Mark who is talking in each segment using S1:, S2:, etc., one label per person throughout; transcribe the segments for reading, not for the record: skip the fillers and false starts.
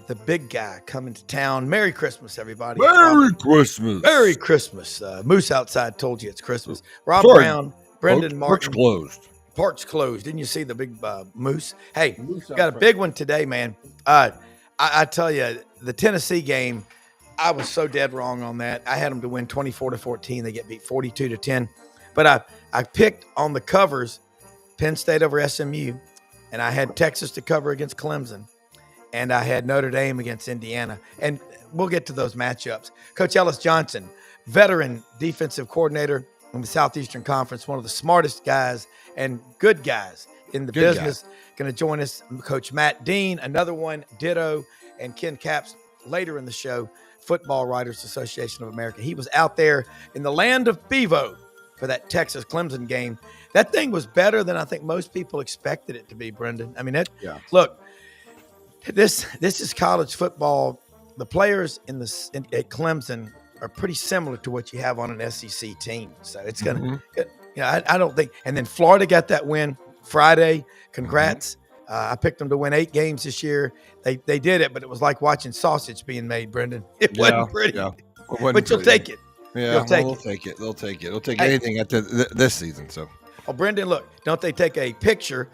S1: the big guy coming to town. Merry Christmas, everybody.
S2: Merry Christmas.
S1: Merry Christmas. Moose outside told you it's Christmas. Rob
S2: Sorry,
S1: Brown, Brendan
S2: Park's
S1: Martin.
S2: closed.
S1: Park's closed. Didn't you see the big moose? Hey,
S2: Moose
S1: got a
S2: out
S1: big one today, man. I tell you, the Tennessee game, I was so dead wrong on that. I had them to win 24-14. They get beat 42-10. But I picked on the covers Penn State over SMU, and I had Texas to cover against Clemson, and I had Notre Dame against Indiana. And we'll get to those matchups. Coach Ellis Johnson, veteran defensive coordinator in the Southeastern Conference, one of the smartest guys and good guys in the business, going to join us. Coach Matt Dean, another one, ditto, and Ken Capps later in the show, Football Writers Association of America. He was out there in the land of Bevo for that Texas Clemson game. That thing was better than I think most people expected it to be, Brendan. I mean, look, this is college football. The players at Clemson are pretty similar to what you have on an SEC team. So it's going to, I don't think. And then Florida got that win Friday. Congrats. I picked them to win 8 games this year. They did it, but it was like watching sausage being made, Brendan. It wasn't pretty.
S2: Yeah.
S1: But you'll take it.
S2: Yeah, they'll take it. They'll take it. They'll take anything at this season. So,
S1: Brendan, look, don't they take a picture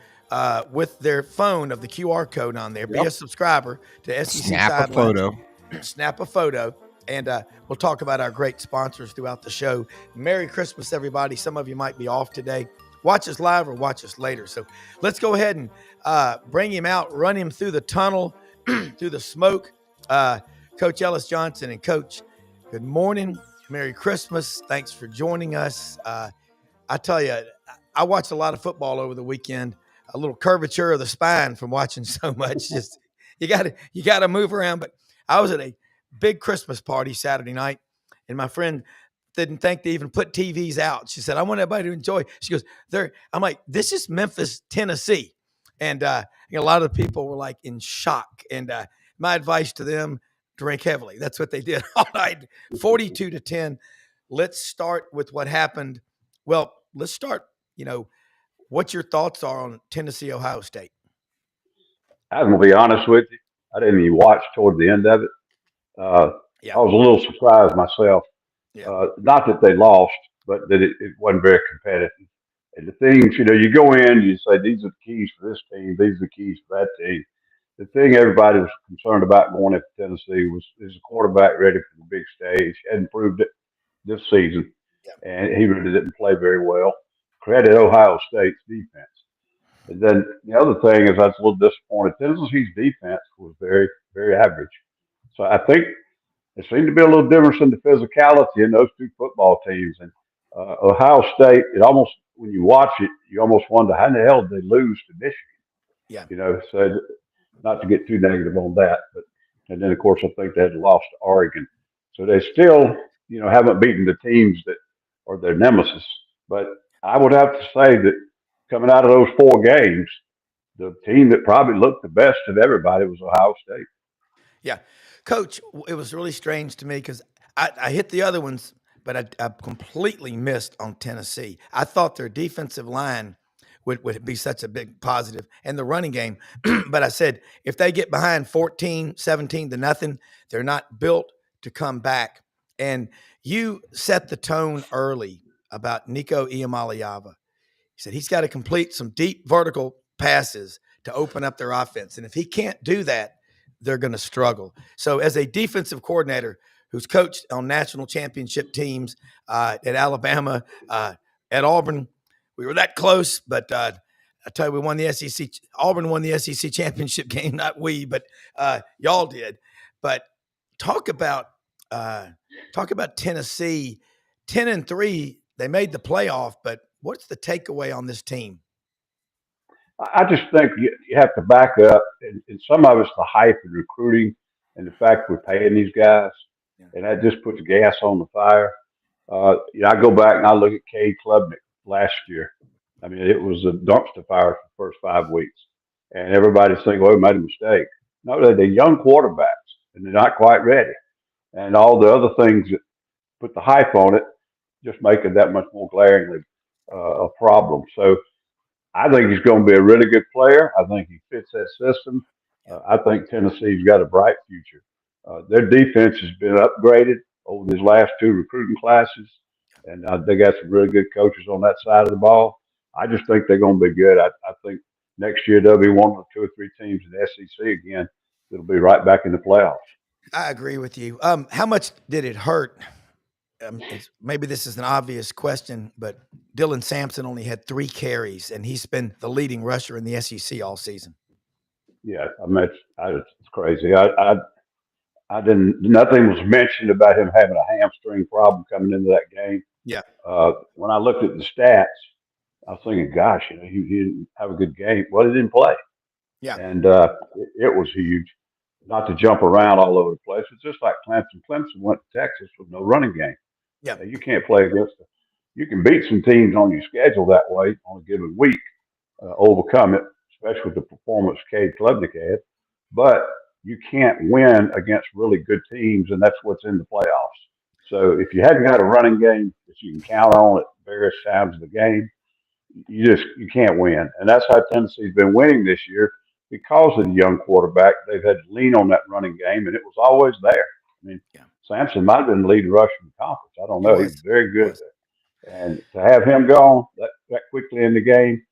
S1: with their phone of the QR code on there? Be a subscriber to SEC
S2: Snap a photo.
S1: Snap a photo. And we'll talk about our great sponsors throughout the show. Merry Christmas, everybody. Some of you might be off today. Watch us live or watch us later. So let's go ahead and bring him out, run him through the tunnel, through the smoke. Coach Ellis Johnson. And Coach, good morning. Merry Christmas. Thanks for joining us. I tell you, I watched a lot of football over the weekend. A little curvature of the spine from watching so much. Just you got to move around. But I was at a big Christmas party Saturday night, and my friend didn't think to even put TVs out. She said, "I want everybody to enjoy." She goes, "There." I'm like, "This is Memphis, Tennessee," and a lot of people were like in shock. And my advice to them: drink heavily. That's what they did all night. 42-10. Let's start with what happened. Well, let's start. What your thoughts are on Tennessee, Ohio State.
S3: I'm going to be honest with you. I didn't even watch toward the end of it. I was a little surprised myself. Not that they lost, but that it wasn't very competitive. And the things, you go in, you say, these are the keys for this team, these are the keys for that team. The thing everybody was concerned about going into Tennessee was, is the quarterback ready for the big stage? Hadn't proved it this season, and he really didn't play very well. Credit Ohio State's defense. And then the other thing is I was a little disappointed. Tennessee's defense was very, very average. So I think there seemed to be a little difference in the physicality in those two football teams. And Ohio State, when you watch it, you almost wonder how in the hell did they lose to Michigan? So not to get too negative on that, and then of course I think they had lost to Oregon. So they still, haven't beaten the teams that are their nemesis. But I would have to say that coming out of those 4 games, the team that probably looked the best of everybody was Ohio State.
S1: Yeah. Coach, it was really strange to me because I hit the other ones, but I completely missed on Tennessee. I thought their defensive line would be such a big positive and the running game. But I said, if they get behind 14-17-0, they're not built to come back. And you set the tone early about Nico Iamaleava. He said he's got to complete some deep vertical passes to open up their offense. And if he can't do that, they're going to struggle. So as a defensive coordinator who's coached on national championship teams at Alabama, at Auburn, we were that close, but I tell you, we won the SEC. Auburn won the SEC championship game, not we, but y'all did. But talk about Tennessee, 10-3. They made the playoff, but what's the takeaway on this team?
S3: I just think you have to back up, and some of it's the hype and recruiting and the fact we're paying these guys, and that just puts gas on the fire. I go back and I look at Cade Klubnik last year. I mean, it was a dumpster fire for the first 5 weeks, and everybody's thinking, "Oh, we made a mistake." No, they're young quarterbacks, and they're not quite ready, and all the other things that put the hype on it just make it that much more glaringly a problem. So I think he's going to be a really good player. I think he fits that system. I think Tennessee's got a bright future. Their defense has been upgraded over these last two recruiting classes, and they got some really good coaches on that side of the ball. I just think they're going to be good. I think next year they'll be one of two or three teams in the SEC again that'll be right back in the playoffs.
S1: I agree with you. How much did it hurt? Maybe this is an obvious question, but Dylan Sampson only had 3 carries, and he's been the leading rusher in the SEC all season.
S3: Yeah, I mean, it's crazy. I didn't. Nothing was mentioned about him having a hamstring problem coming into that game.
S1: Yeah.
S3: When I looked at the stats, I was thinking, gosh, he didn't have a good game. Well, he didn't play.
S1: Yeah.
S3: And it was huge. Not to jump around all over the place. It's just like Clemson. Clemson went to Texas with no running game.
S1: Yeah.
S3: You can't play against them. You can beat some teams on your schedule that way on a given week, overcome it, especially with the performance Cade Klubnik had. But you can't win against really good teams, and that's what's in the playoffs. So if you hadn't got a running game that you can count on at various times of the game, you can't win. And that's how Tennessee's been winning this year because of the young quarterback. They've had to lean on that running game, and it was always there. I mean, Sampson might have been the lead rusher in the conference. I don't know. He was very good there. And to have him gone that quickly in the game,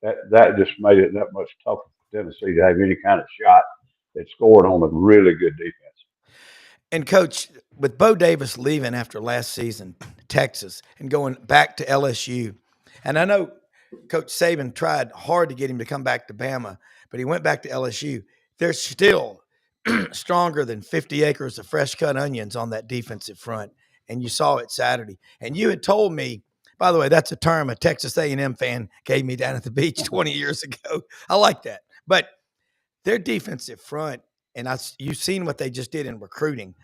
S3: that just made it that much tougher for Tennessee to have any kind of shot that scored on a really good defense.
S1: And, Coach, with Bo Davis leaving after last season, Texas, and going back to LSU, and I know Coach Saban tried hard to get him to come back to Bama, but he went back to LSU. They're still stronger than 50 acres of fresh cut onions on that defensive front, and you saw it Saturday. And you had told me, by the way, that's a term a Texas A&M fan gave me down at the beach 20 years ago. I like that. But their defensive front, and you've seen what they just did in recruiting,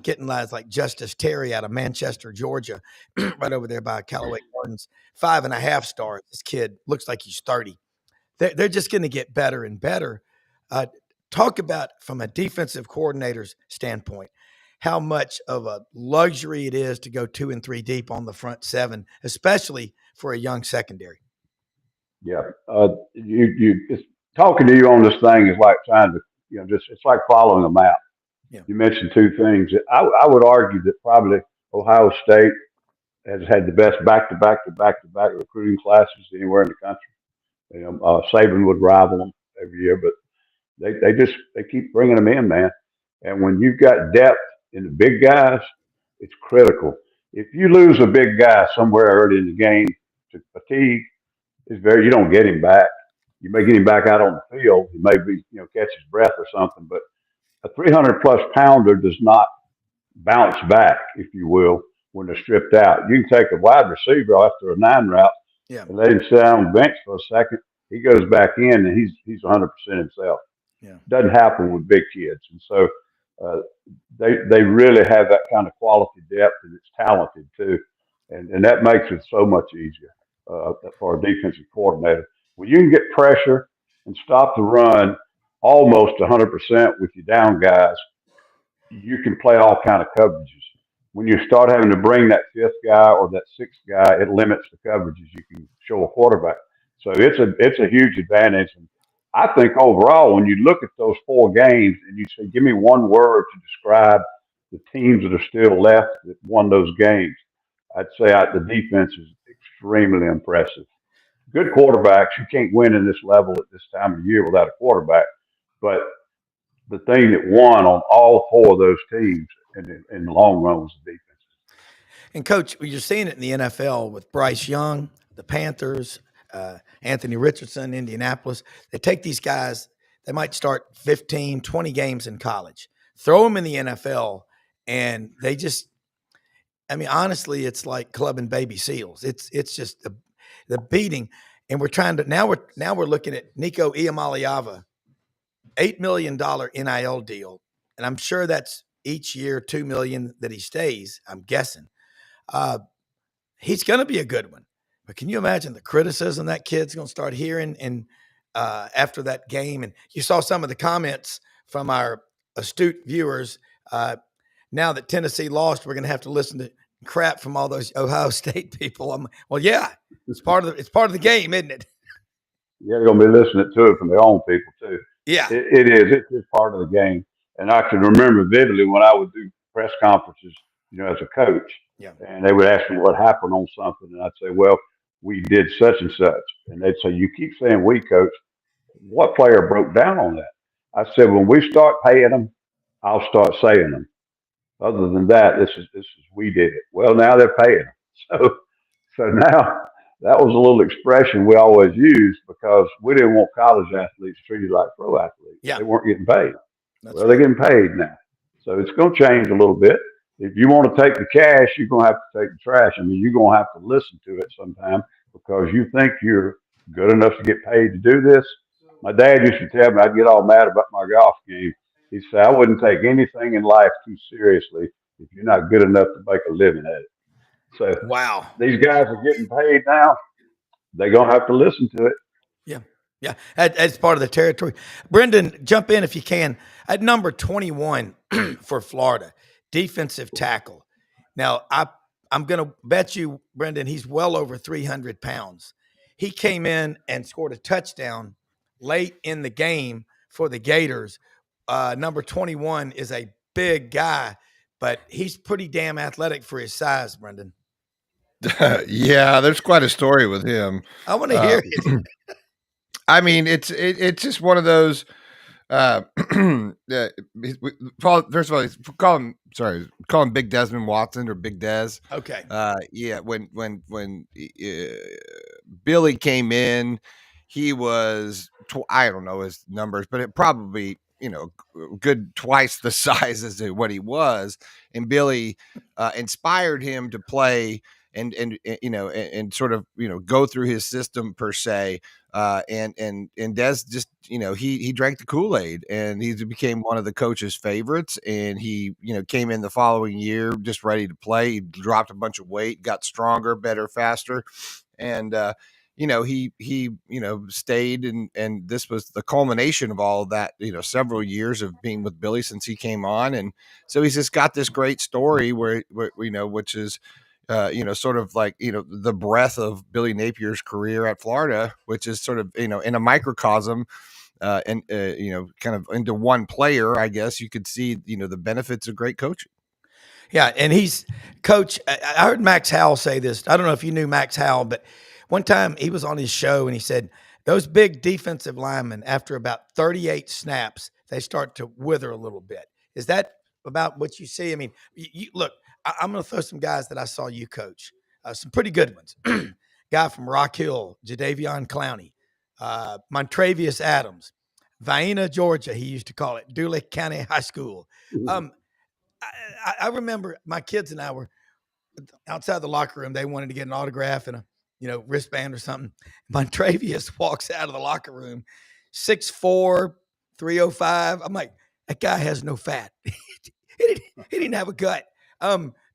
S1: getting guys like Justice Terry out of Manchester, Georgia, right over there by Callaway Gardens, 5.5 stars. This kid looks like he's 30. They're just going to get better and better. Talk about, from a defensive coordinator's standpoint, how much of a luxury it is to go 2 and 3 deep on the front 7, especially for a young secondary.
S3: Yeah, it's talking to you on this thing is like trying to, it's like following a map.
S1: Yeah.
S3: You mentioned 2 things. I would argue that probably Ohio State has had the best back-to-back recruiting classes anywhere in the country. Saban would rival them every year, but they keep bringing them in, man. And when you've got depth in the big guys, it's critical. If you lose a big guy somewhere early in the game to fatigue, you don't get him back. You may get him back out on the field. He may be, catch his breath or something, but a 300-plus pounder does not bounce back, if you will, when they're stripped out. You can take a wide receiver after a 9 route and let him sit down on the bench for a second. He goes back in and he's 100% himself.
S1: Yeah.
S3: Doesn't happen with big kids. And so they really have that kind of quality depth, and it's talented too. And that makes it so much easier for a defensive coordinator. When you can get pressure and stop the run almost 100% with your down guys, you can play all kind of coverages. When you start having to bring that 5th guy or that 6th guy, it limits the coverages you can show a quarterback. So it's a huge advantage. And I think overall, when you look at those 4 games and you say, give me one word to describe the teams that are still left that won those games, I'd say the defense is extremely impressive. Good quarterbacks, you can't win in this level at this time of year without a quarterback. But the thing that won on all 4 of those teams in the long run was the defense.
S1: And, Coach, you're seeing it in the NFL with Bryce Young, the Panthers, Anthony Richardson, Indianapolis. They take these guys, they might start 15, 20 games in college, throw them in the NFL, and they just – honestly, it's like clubbing baby seals. It's just the beating. And we're trying to – now we're looking at Nico Iamaleava, $8 million NIL deal, and I'm sure that's each year $2 million that he stays, I'm guessing. He's going to be a good one. But can you imagine the criticism that kid's going to start hearing and after that game? And you saw some of the comments from our astute viewers. Now that Tennessee lost, we're going to have to listen to crap from all those Ohio State people. Well, yeah, it's part of the game, isn't it?
S3: Yeah, they're going to be listening to it from their own people too.
S1: Yeah.
S3: It is. It's just part of the game. And I can remember vividly when I would do press conferences, as a coach,
S1: Yeah.
S3: and they would ask me what happened on something, and I'd say, "Well, we did such and such," and they'd say, "You keep saying we, coach. What player broke down on that?" I said, "When we start paying them, I'll start saying them. Other than that, this is we did it." Well, now they're paying them, so now that was a little expression we always used because we didn't want college athletes treated like pro athletes.
S1: Yeah.
S3: They weren't getting paid.
S1: That's
S3: Well,
S1: right.
S3: they're getting paid now. So it's going to change a little bit. If you want to take the cash, you're going to have to take the trash. I mean, you're going to have to listen to it sometime because you think you're good enough to get paid to do this. My dad used to tell me I'd get all mad about my golf game. He said, I wouldn't take anything in life too seriously if you're not good enough to make a living at it. So
S1: Wow.
S3: these guys are getting paid now. They're going to have to listen to it.
S1: Yeah. Yeah. That's part of the territory. Brendan, jump in if you can. At number 21 for Florida, defensive tackle. Now, I'm going to bet you, Brendan, he's well over 300 pounds. He came in and scored a touchdown late in the game for the Gators. Number 21 is a big guy, but he's pretty damn athletic for his size, Brendan.
S2: Yeah, there's quite a story with him.
S1: I want to hear it.
S2: I mean, it's just one of those. Yeah, first of all, call him Big Desmond Watson or Big Des.
S1: Okay.
S2: Yeah, when Billy came in, he was I don't know his numbers, but it probably good twice the size as what he was, and Billy inspired him to play and sort of go through his system per se. And Des just he drank the Kool-Aid and he became one of the coach's favorites, and he came in the following year just ready to play. He dropped a bunch of weight, got stronger, better, faster, and he stayed, and this was the culmination of all of that, several years of being with Billy since he came on. And so he's just got this great story where which is sort of like, the breadth of Billy Napier's career at Florida, which is sort of, in a microcosm, and kind of into one player, I guess you could see, the benefits of great coaching.
S1: Yeah. And he's coach. I heard Max Howell say this. I don't know if you knew Max Howell, but one time he was on his show and he said, those big defensive linemen, after about 38 snaps, they start to wither a little bit. Is that about what you see? I mean, you look, I'm going to throw some guys that I saw you coach, some pretty good ones. Guy from Rock Hill, Jadeveon Clowney, Montravius Adams, Vienna, Georgia, he used to call it, Dooley County High School. I remember my kids and I were outside the locker room. They wanted to get an autograph and a wristband or something. Montravius walks out of the locker room, 6'4", 305. I'm like, that guy has no fat. He didn't have a gut.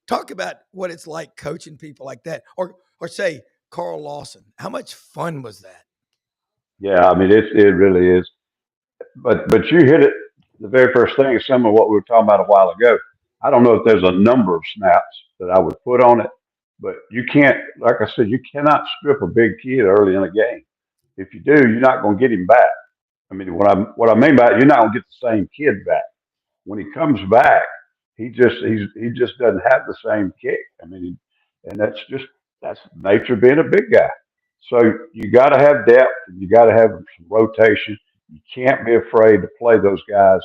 S1: Talk about what it's like coaching people like that, or say Carl Lawson. How much fun was that?
S3: Yeah, I mean it really is. But you hit it. The very first thing is some of what we were talking about a while ago. I don't know if there's a number of snaps that I would put on it, but you can't, like I said, you cannot strip a big kid early in a game. If you do, you're not going to get him back. I mean, what I mean by it, you're not going to get the same kid back. When he comes back, he just doesn't have the same kick. I mean, and that's nature being a big guy. So you got to have depth and you got to have some rotation. You can't be afraid to play those guys,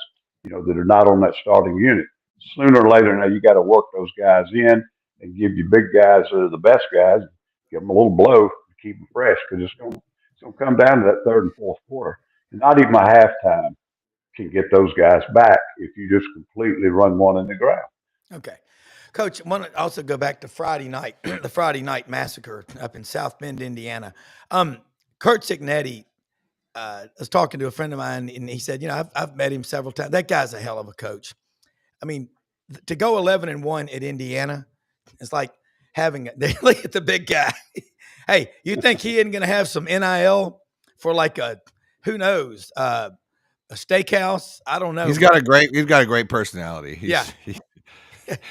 S3: that are not on that starting unit. Sooner or later, now you got to work those guys in and give you big guys that are the best guys, give them a little blow to keep them fresh because it's gonna come down to that third and fourth quarter. And not even my halftime can get those guys back if you just completely run one in the ground.
S1: Okay. Coach, I want to also go back to Friday night, the Friday night massacre up in South Bend, Indiana. Kurt Signetti, I was talking to a friend of mine, and he said, I've met him several times. That guy's a hell of a coach. I mean, to go 11-1 at Indiana, it's like having look at the big guy. Hey, you think he isn't going to have some NIL for like who knows, a steakhouse? I don't know.
S2: He's got a great personality.
S1: Yeah.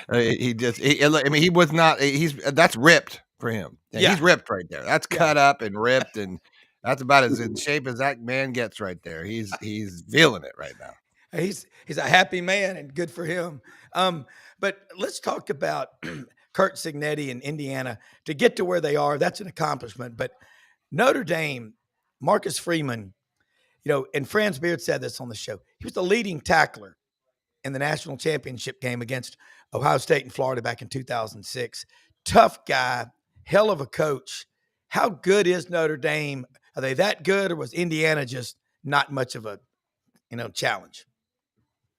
S2: I mean, he was not. That's ripped for him. Yeah. He's ripped right there. That's cut up and ripped, and That's about as in shape as that man gets right there. He's feeling it right now.
S1: He's a happy man, and good for him. But let's talk about Kurt Cignetti in Indiana. To get to where they are, that's an accomplishment. But Notre Dame, Marcus Freeman, and Franz Beard said this on the show. He was the leading tackler in the national championship game against Ohio State and Florida back in 2006. Tough guy, hell of a coach. How good is Notre Dame? Are they that good, or was Indiana just not much of a challenge?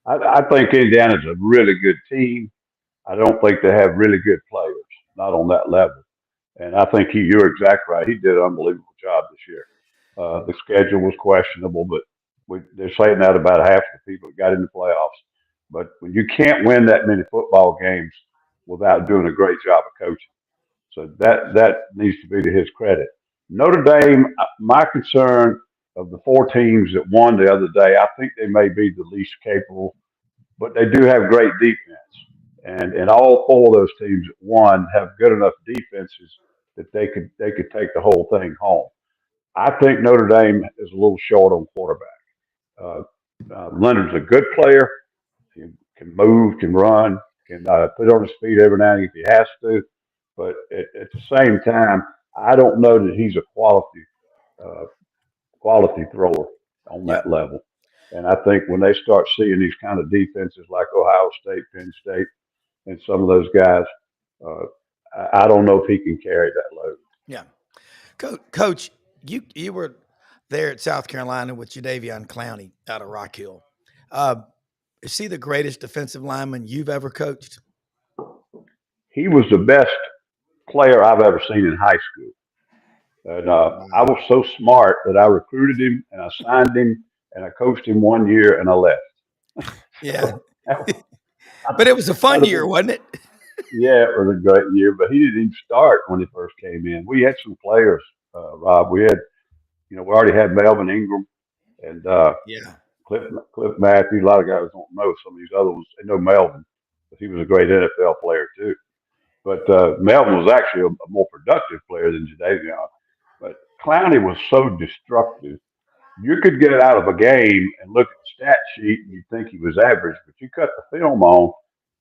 S3: I think Indiana's a really good team. I don't think they have really good players, not on that level. And I think you're exactly right. He did an unbelievable job this year. The schedule was questionable, but they're saying that about half the people that got in the playoffs. But when you can't win that many football games without doing a great job of coaching, so that needs to be to his credit. Notre Dame, my concern of the four teams that won the other day, I think they may be the least capable, but they do have great defense. And all four of those teams that won have good enough defenses that they could take the whole thing home. I think Notre Dame is a little short on quarterback. Leonard's a good player. He can move, can run, can put on his feet every now and then if he has to. But at the same time, I don't know that he's a quality thrower on that level. And I think when they start seeing these kind of defenses like Ohio State, Penn State, and some of those guys, I don't know if he can carry that load.
S1: Yeah. Coach, you were there at South Carolina with Jadeveon Clowney out of Rock Hill. Is he the greatest defensive lineman you've ever coached?
S3: He was the best player I've ever seen in high school. And I was so smart that I recruited him and I signed him and I coached him 1 year and I left.
S1: Yeah. But it was a fun year, wasn't it?
S3: Yeah, it was a great year, but he didn't even start when he first came in. We had some players, Rob. We had, we already had Melvin Ingram and Cliff Matthews. A lot of guys don't know some of these other ones. They know Melvin, but he was a great NFL player too. But Melvin was actually a more productive player than Jadeveon. But Clowney was so destructive. You could get out of a game and look at the stat sheet and you'd think he was average, but you cut the film on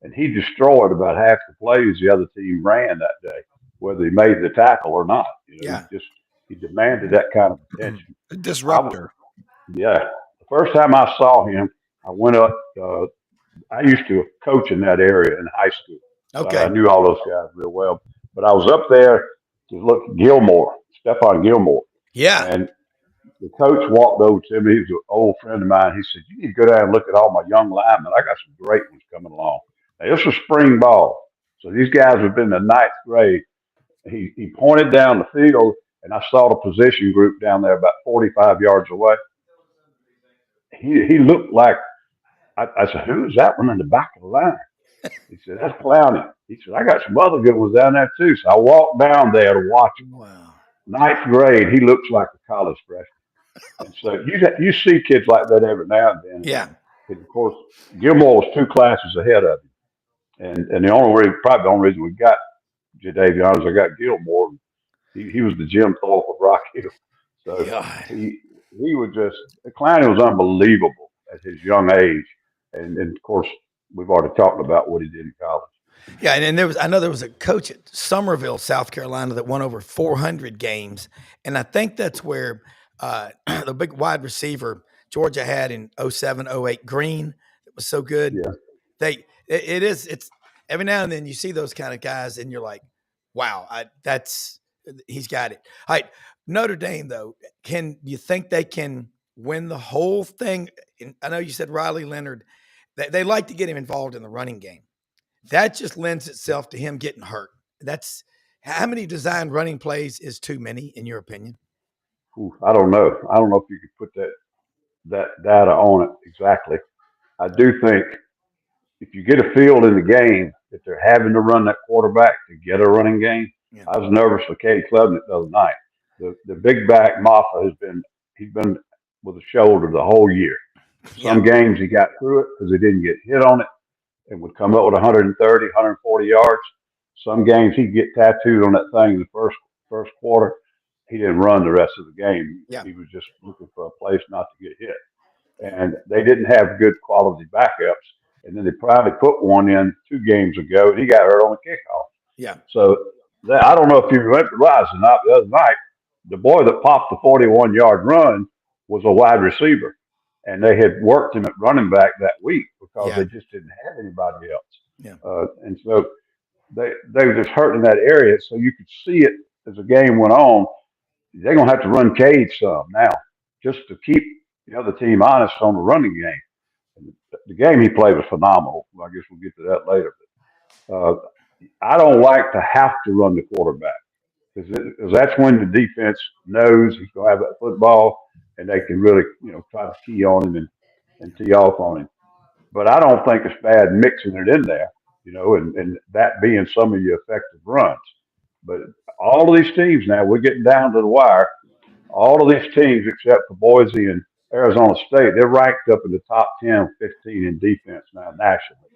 S3: and he destroyed about half the plays the other team ran that day, whether he made the tackle or not. He demanded that kind of attention.
S2: A disruptor.
S3: The first time I saw him, I went up. I used to coach in that area in high school.
S1: Okay.
S3: So I knew all those guys real well. But I was up there to look at Stephon Gilmore.
S1: Yeah.
S3: And the coach walked over to me. He was an old friend of mine. He said, "You need to go down and look at all my young linemen. I got some great ones coming along." Now, this was spring ball. So these guys have been in the ninth grade. He pointed down the field, and I saw the position group down there about 45 yards away. He looked like, I said, "Who is that one in the back of the line?" He said, "That's Clowney." He said, "I got some other good ones down there too." So I walked down there to watch him.
S1: Wow.
S3: Ninth grade, he looks like a college freshman. And so you see kids like that every now and then.
S1: Yeah.
S3: And of course, Gilmore was 2 classes ahead of him. And the only reason we got Jadeveon is I got Gilmore. He was the Jim Thorpe of Rock Hill. So he was Clowney was unbelievable at his young age. And of course, we've already talked about what he did in college.
S1: Yeah, and I know there was a coach at Summerville, South Carolina, that won over 400 games, and I think that's where the big wide receiver Georgia had in 07, 08, Green, that was so good.
S3: Yeah,
S1: it's every now and then you see those kind of guys, and you're like, wow, he's got it. All right, Notre Dame though, can you think they can win the whole thing? I know you said Riley Leonard. They like to get him involved in the running game. That just lends itself to him getting hurt. That's how many designed running plays is too many, in your opinion?
S3: I don't know. I don't know if you could put that data on it exactly. I do think if you get a field in the game that they're having to run that quarterback to get a running game. Yeah. I was nervous for Cade Klubnik the other night. The big back Maffa he's been with a shoulder the whole year. Some games he got through it because he didn't get hit on it and would come up with 130, 140 yards. Some games he'd get tattooed on that thing in the first quarter. he didn't run the rest of the game.
S1: Yeah.
S3: He was just looking for a place not to get hit. And they didn't have good quality backups. And then they probably put one in 2 games ago, and he got hurt on the kickoff.
S1: Yeah.
S3: So I don't know if you realize or not, the other night, the boy that popped the 41-yard run was a wide receiver. And they had worked him at running back that week because
S1: Yeah.
S3: they just didn't have anybody else.
S1: Yeah.
S3: And so they were just hurting that area. So you could see it as the game went on. They're going to have to run Cade some now just to keep the other team honest on the running game. And the game he played was phenomenal. I guess we'll get to that later. But I don't like to have to run the quarterback because that's when the defense knows he's going to have that football and they can really, try to key on him and tee off on him. But I don't think it's bad mixing it in there, and that being some of your effective runs. But all of these teams now, we're getting down to the wire. All of these teams, except for Boise and Arizona State, they're ranked up in the top 10, 15 in defense now nationally.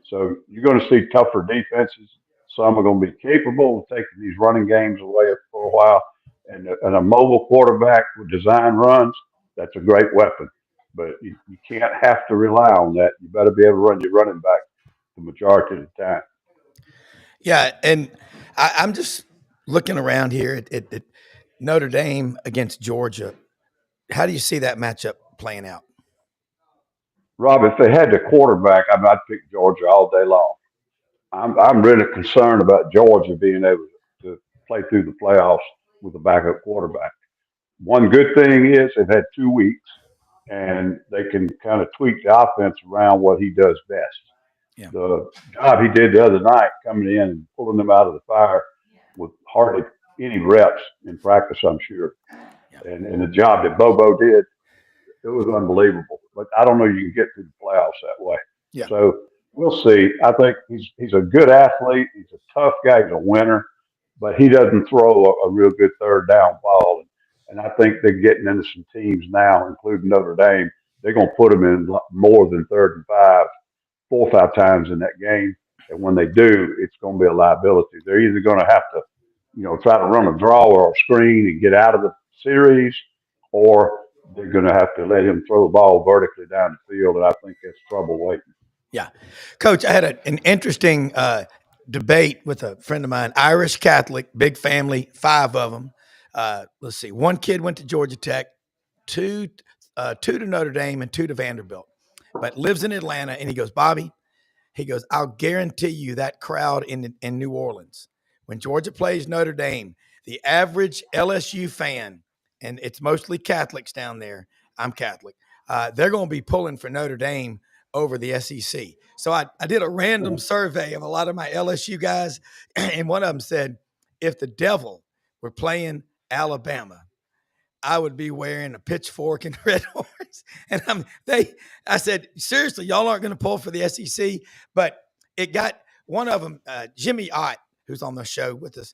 S3: So you're going to see tougher defenses. Some are going to be capable of taking these running games away for a while. And a mobile quarterback with design runs, that's a great weapon. But you can't have to rely on that. You better be able to run your running back the majority of the time.
S1: Yeah, and I'm just looking around here at Notre Dame against Georgia. How do you see that matchup playing out?
S3: Rob, if they had the quarterback, I'd pick Georgia all day long. I'm really concerned about Georgia being able to play through the playoffs with a backup quarterback. One good thing is they've had 2 weeks, and they can kind of tweak the offense around what he does best.
S1: Yeah.
S3: The job he did the other night, coming in and pulling them out of the fire with hardly any reps in practice, I'm sure. Yeah. And the job that Bobo did, it was unbelievable. But I don't know you can get through the playoffs that way.
S1: Yeah.
S3: So we'll see. I think he's a good athlete. He's a tough guy. He's a winner, but he doesn't throw a real good third down ball. And I think they're getting into some teams now, including Notre Dame. They're going to put him in more than 3rd and 5, 4 or 5 times in that game. And when they do, it's going to be a liability. They're either going to have to, try to run a draw or a screen and get out of the series, or they're going to have to let him throw the ball vertically down the field. And I think that's trouble waiting.
S1: Yeah. Coach, I had an interesting debate with a friend of mine, Irish Catholic, big family, 5 of them. Let's see. 1 kid went to Georgia Tech, 2 to Notre Dame, and 2 to Vanderbilt, but lives in Atlanta. And he goes, Bobby, I'll guarantee you that crowd in New Orleans, when Georgia plays Notre Dame, the average LSU fan, and it's mostly Catholics down there. I'm Catholic. They're going to be pulling for Notre Dame over the SEC. So I did a random survey of a lot of my LSU guys, and one of them said, if the devil were playing Alabama, I would be wearing a pitchfork and red horse. And I said, seriously, y'all aren't going to pull for the SEC. But it got one of them, Jimmy Ott, who's on the show with us.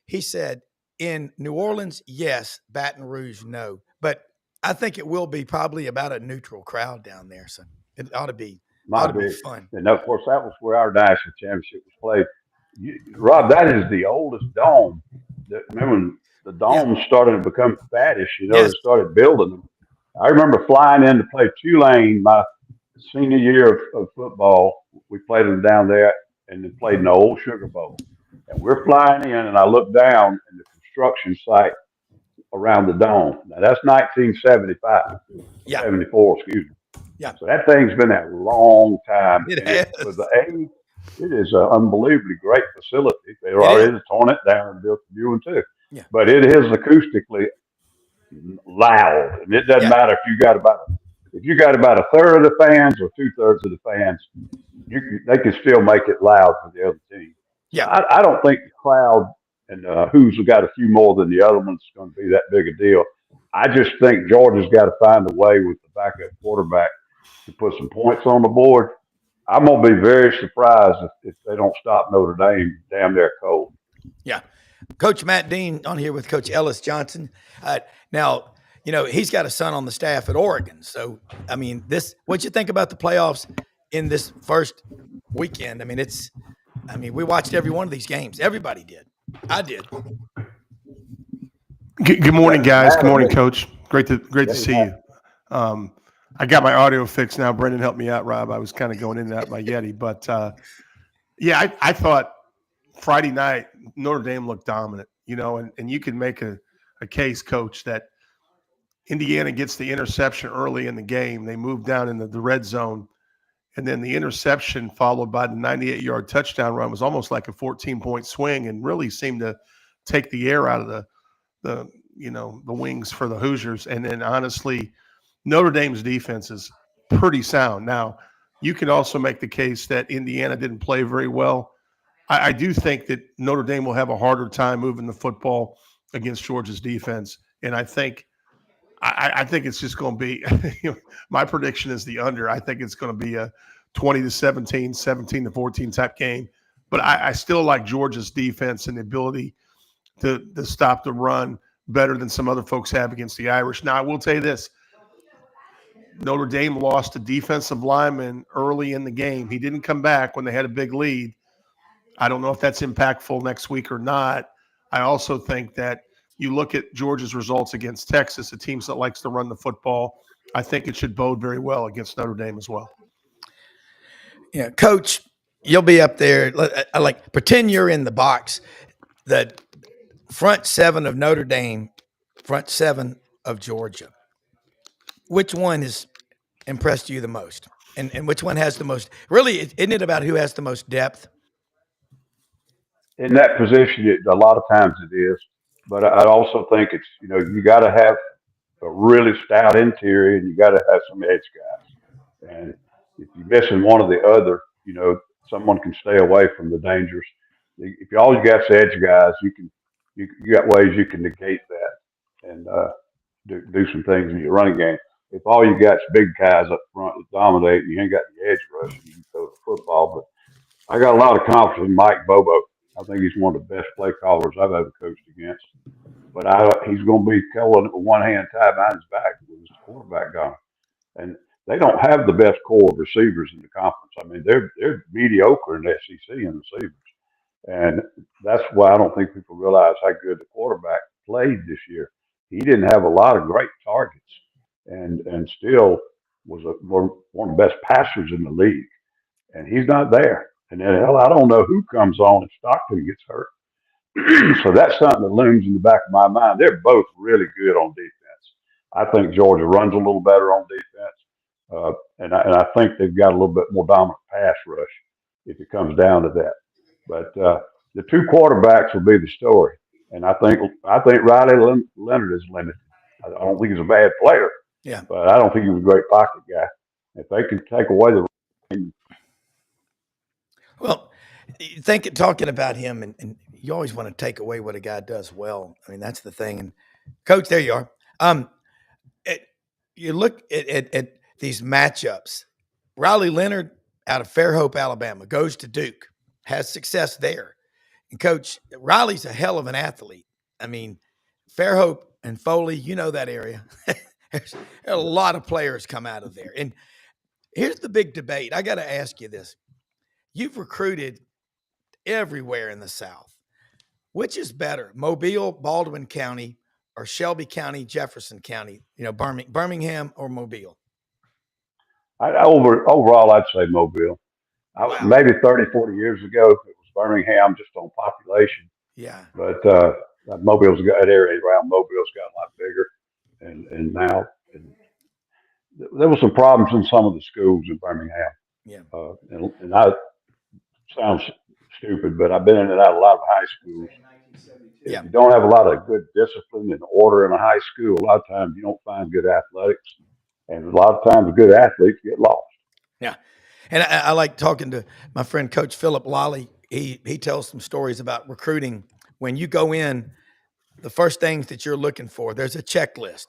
S1: He said, in New Orleans, yes. Baton Rouge, no. But I think it will be probably about a neutral crowd down there. So it ought to be fun.
S3: And of course, that was where our national championship was played. Rob, that is the oldest dome. Remember when the domes started to become faddish, they started building them. I remember flying in to play Tulane my senior year of football. We played them down there and then played in the old Sugar Bowl. And we're flying in, and I look down in the construction site around the dome. Now, that's 1975, 74, excuse me.
S1: Yeah.
S3: So that thing's been there a long time.
S1: For
S3: the age, it is an unbelievably great facility. They already torn it down and built a new one too.
S1: Yeah.
S3: But it is acoustically loud, and it doesn't matter if you got about a third of the fans or 2/3 of the fans. They can still make it loud for the other team.
S1: Yeah.
S3: I don't think the crowd and who's got a few more than the other ones is going to be that big a deal. I just think Georgia's got to find a way with the backup quarterback to put some points on the board. I'm going to be very surprised if they don't stop Notre Dame damn near cold.
S1: Yeah. Coach Matt Dean on here with Coach Ellis Johnson. Now, he's got a son on the staff at Oregon. So, I mean, what'd you think about the playoffs in this first weekend? I mean, we watched every one of these games. Everybody did. I did.
S4: Good morning, guys. Good morning, Coach. Great to see you. I got my audio fixed now. Brendan helped me out, Rob. I was kind of going in and out my Yeti. But, I thought Friday night Notre Dame looked dominant, and you can make a case, Coach, that Indiana gets the interception early in the game. They move down into the red zone. And then the interception followed by the 98-yard touchdown run was almost like a 14-point swing and really seemed to take the air out of the wings for the Hoosiers. And then honestly, Notre Dame's defense is pretty sound. Now, you can also make the case that Indiana didn't play very well. I do think that Notre Dame will have a harder time moving the football against Georgia's defense. And I think it's just going to be my prediction is the under. I think it's going to be a 20-17, 17-14 type game. But I still like Georgia's defense and the ability to stop the run better than some other folks have against the Irish. Now, I will tell you this. Notre Dame lost a defensive lineman early in the game. He didn't come back when they had a big lead. I don't know if that's impactful next week or not. I also think that you look at Georgia's results against Texas, a team that likes to run the football. I think it should bode very well against Notre Dame as well.
S1: Yeah, Coach, you'll be up there. Pretend you're in the box. The front seven of Notre Dame, front seven of Georgia. Which one has impressed you the most? And which one has the most? Really, isn't it about who has the most depth?
S3: In that position, a lot of times it is. But I also think it's, you got to have a really stout interior and you got to have some edge guys. And if you're missing one or the other, someone can stay away from the dangers. If you always got edge guys, you got ways you can negate that and do some things in your running game. If all you got is big guys up front that dominate, you ain't got the edge rush, you can throw the football. But I got a lot of confidence in Mike Bobo. I think he's one of the best play callers I've ever coached against. But he's going to be calling it with one hand tied behind his back with his quarterback gone. And they don't have the best core of receivers in the conference. I mean, they're mediocre in the SEC in receivers. And that's why I don't think people realize how good the quarterback played this year. He didn't have a lot of great targets and still was one of the best passers in the league. And he's not there. And then, I don't know who comes on if Stockton gets hurt. So that's something that looms in the back of my mind. They're both really good on defense. I think Georgia runs a little better on defense. And I think they've got a little bit more dominant pass rush if it comes down to that. But the two quarterbacks will be the story. And I think Riley Leonard is limited. I don't think he's a bad player.
S1: Yeah.
S3: But I don't think he's a great pocket guy. If they can take away the
S1: Well, talking about him, and you always want to take away what a guy does well. I mean, that's the thing. And Coach, there you are. You look at these matchups. Riley Leonard out of Fairhope, Alabama, goes to Duke, has success there. And Coach, Riley's a hell of an athlete. I mean, Fairhope and Foley, that area. There's a lot of players come out of there. And here's the big debate. I got to ask you this. You've recruited everywhere in the South. Which is better, Mobile, Baldwin County, or Shelby County, Jefferson County? Birmingham or Mobile?
S3: Overall, I'd say Mobile.
S1: Wow.
S3: Maybe 30, 40 years ago, it was Birmingham just on population.
S1: Yeah.
S3: But that area around Mobile's got a lot bigger. And now there were some problems in some of the schools in Birmingham.
S1: Yeah.
S3: And I sounds stupid, but I've been in and out of a lot of high schools. If you don't have a lot of good discipline and order in a high school, a lot of times you don't find good athletics. And a lot of times good athletes get lost.
S1: Yeah. And I like talking to my friend Coach Philip Lally. He tells some stories about recruiting. When you go in, the first things that you're looking for, there's a checklist,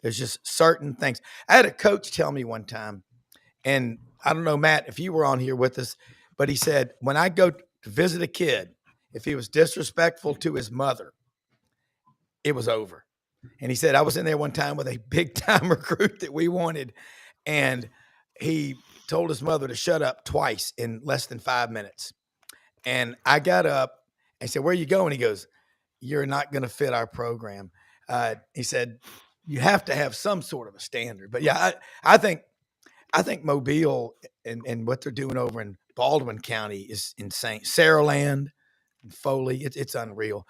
S1: there's just certain things. I had a coach tell me one time, and I don't know, Matt, if you were on here with us, but he said, when I go to visit a kid, if he was disrespectful to his mother, it was over. And he said, I was in there one time with a big time recruit that we wanted, and he told his mother to shut up twice in less than 5 minutes. And I got up and said, where are you going? He goes, you're not going to fit our program. He said you have to have some sort of a standard. But yeah, I think Mobile and what they're doing over in Baldwin County is insane. Saraland and Foley, it's unreal.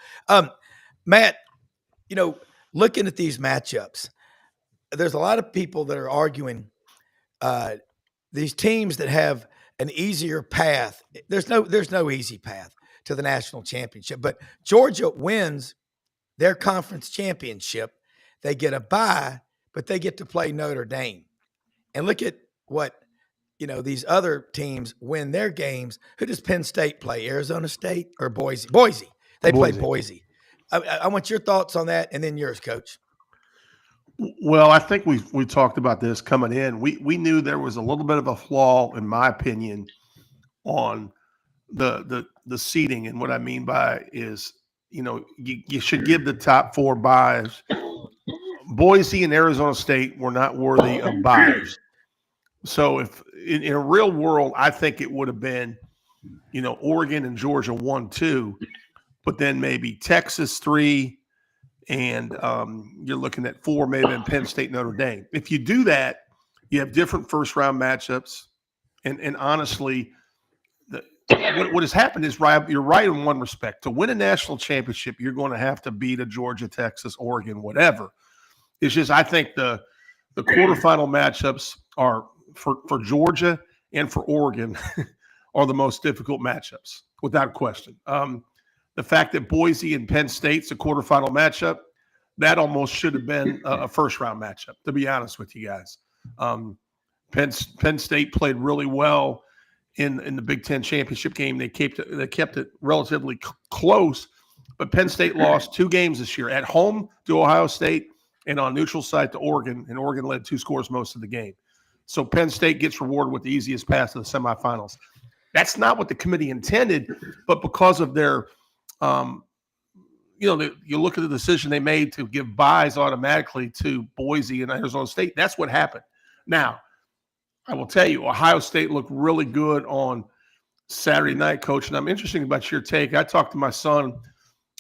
S1: Matt, looking at these matchups, there's a lot of people that are arguing these teams that have an easier path. There's no easy path to the national championship, but Georgia wins their conference championship. They get a bye, but they get to play Notre Dame. And look at what, these other teams win their games. Who does Penn State play? Arizona State or Boise? Boise. They play Boise. I want your thoughts on that, and then yours, Coach.
S4: Well, I think we talked about this coming in. We knew there was a little bit of a flaw, in my opinion, on the seeding. And what I mean by is, you should give the top 4 byes. Boise and Arizona State were not worthy of byes. So if in a real world, I think it would have been, Oregon and Georgia 1, 2, but then maybe Texas 3, and you're looking at 4, maybe in Penn State, Notre Dame. If you do that, you have different first-round matchups. And honestly, what has happened is, you're right in one respect. To win a national championship, you're going to have to beat a Georgia, Texas, Oregon, whatever. It's just, I think the quarterfinal matchups are for Georgia and for Oregon are the most difficult matchups, without question. The fact that Boise and Penn State's a quarterfinal matchup, that almost should have been a first-round matchup, to be honest with you guys. Penn State played really well in the Big Ten championship game. They kept it relatively close, but Penn State lost 2 games this year, at home to Ohio State and on neutral site to Oregon, and Oregon led 2 scores most of the game. So Penn State gets rewarded with the easiest path to the semifinals. That's not what the committee intended, but because of their you look at the decision they made to give byes automatically to Boise and Arizona State. That's what happened. Now, I will tell you, Ohio State looked really good on Saturday night, Coach, and I'm interested about your take. I talked to my son,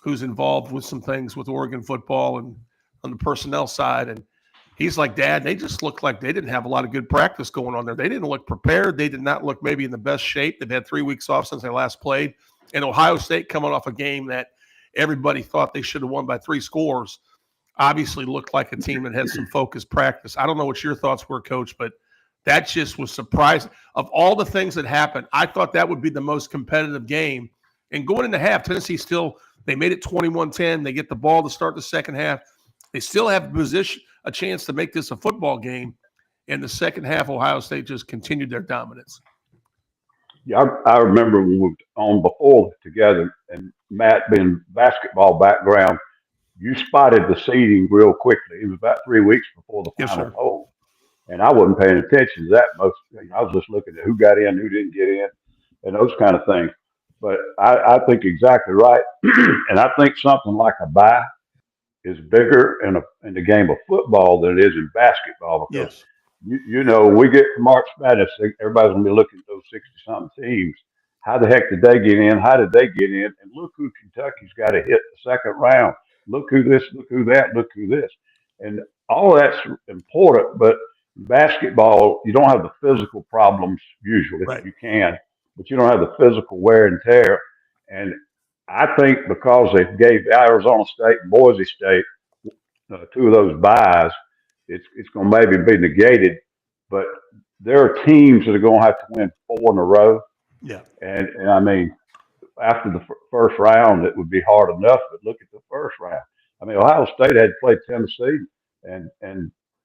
S4: who's involved with some things with Oregon football and on the personnel side, and he's like, Dad, they just looked like they didn't have a lot of good practice going on there. They didn't look prepared. They did not look maybe in the best shape. They've had 3 weeks off since they last played. And Ohio State, coming off a game that everybody thought they should have won by 3 scores, obviously looked like a team that had some focused practice. I don't know what your thoughts were, Coach, but that just was surprising. Of all the things that happened, I thought that would be the most competitive game. And going into half, Tennessee they made it 21-10. They get the ball to start the second half. They still have a chance to make this a football game. In the second half, Ohio State just continued their dominance.
S3: Yeah, I remember we were on before together, and Matt, being basketball background, you spotted the seeding real quickly. It was about 3 weeks before the final poll, and I wasn't paying attention to that most. I was just looking at who got in, who didn't get in, and those kind of things. But I think exactly right, and I think something like a bye is bigger in the game of football than it is in basketball, because we get to March Madness, everybody's going to be looking at those 60-something teams. How the heck did they get in? How did they get in? And look who Kentucky's got to hit the second round. Look who this, look who that, look who this. And all of that's important, but basketball, you don't have the physical problems usually. Right. You can, but you don't have the physical wear and tear. And I think because they gave Arizona State and Boise State 2 of those byes, it's going to maybe be negated, but there are teams that are going to have to win 4 in a row.
S4: Yeah.
S3: And I mean, after the first round, it would be hard enough, but look at the first round. I mean, Ohio State had to play Tennessee, and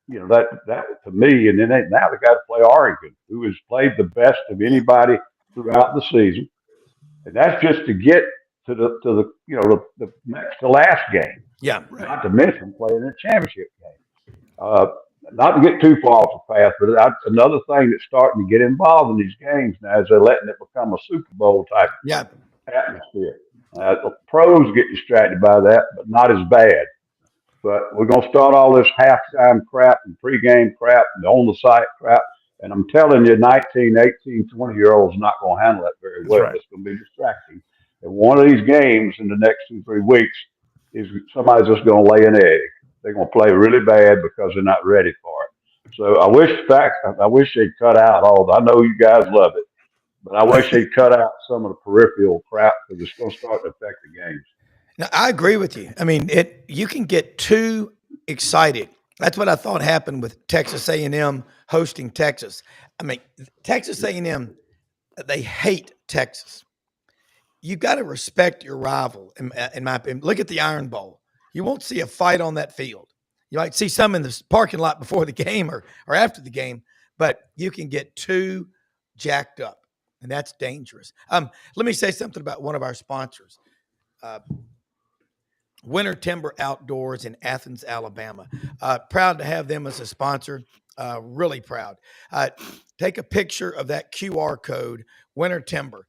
S3: that to me, and then now they got to play Oregon, who has played the best of anybody throughout the season, and that's just to get to the next to last game.
S1: Yeah, right.
S3: Not to mention playing a championship game. Not to get too far off the path, but another thing that's starting to get involved in these games now is they're letting it become a Super Bowl type atmosphere. The pros get distracted by that, but not as bad. But we're going to start all this halftime crap and pregame crap and on-the-site crap. And I'm telling you, 19, 18, 20-year-olds are not going to handle that very well. Right. It's going to be distracting. And one of these games in the next 2-3 weeks is somebody's just going to lay an egg. they're going to play really bad because they're not ready for it. So I wish they'd cut out all. I know you guys love it, but I wish they'd cut out some of the peripheral crap because it's going to start to affect the games.
S1: Now, I agree with you. I mean, you can get too excited. That's what I thought happened with Texas A&M hosting Texas. I mean, Texas A&M, they hate Texas. You got to respect your rival. In my opinion, look at the Iron Bowl. You won't see a fight on that field. You might see some in the parking lot before the game or after the game, but you can get too jacked up, and that's dangerous. Let me say something about one of our sponsors. Winter Timber Outdoors in Athens, Alabama. Proud to have them as a sponsor. Really proud. Take a picture of that QR code, Winter Timber.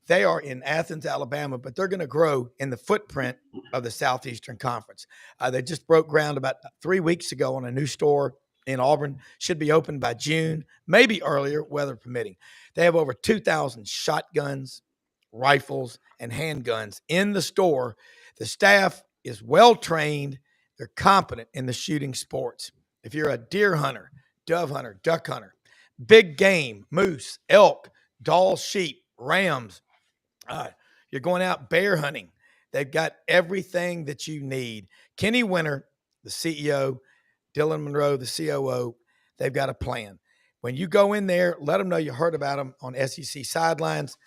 S1: They are in Athens, Alabama, but they're going to grow in the footprint of the Southeastern Conference. They just broke ground about 3 weeks ago on a new store in Auburn. Should be open by June, maybe earlier, weather permitting. They have over 2,000 shotguns, rifles, and handguns in the store. The staff is well-trained. They're competent in the shooting sports. If you're a deer hunter, dove hunter, duck hunter, big game, moose, elk, Dall sheep, rams, you're going out bear hunting, they've got everything that you need. Kenny Winter, the CEO, Dylan Monroe, the COO, they've got a plan. When you go in there, let them know you heard about them on SEC Sidelines.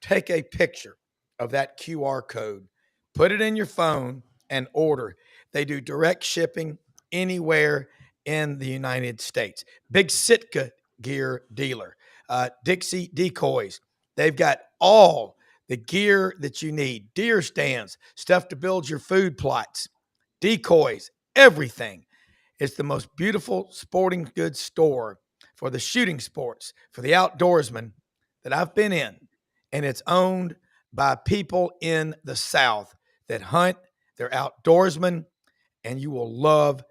S1: Take a picture of that QR code, put it in your phone, and order. They do direct shipping anywhere in the United States. Big Sitka gear dealer, Dixie Decoys. They've got all the gear that you need, deer stands, stuff to build your food plots, decoys, everything. It's the most beautiful sporting goods store for the shooting sports, for the outdoorsmen that I've been in. And it's owned by people in the South that hunt, they're outdoorsmen, and you will love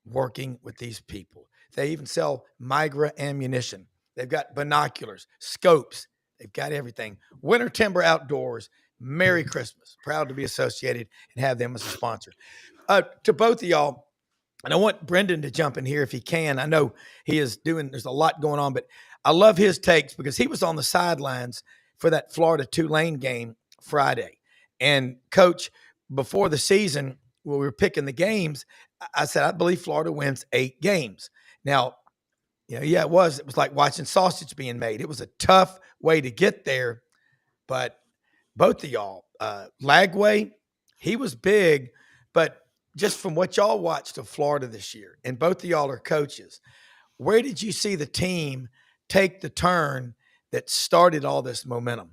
S1: working with these people. They even sell Migra ammunition. They've got binoculars, scopes. They've got everything. Winter Timber Outdoors. Merry Christmas. Proud to be associated and have them as a sponsor. To both of y'all, and I want Brendan to jump in here if he can. I know he is doing, there's a lot going on, but I love his takes because he was on the sidelines for that Florida Tulane game Friday. And Coach, before the season, when we were picking the games, I said, I believe Florida wins 8 games. Now, it was like watching sausage being made. It was a tough way to get there, but both of y'all, Lagway, he was big, but just from what y'all watched of Florida this year, and both of y'all are coaches, where did you see the team take the turn that started all this momentum?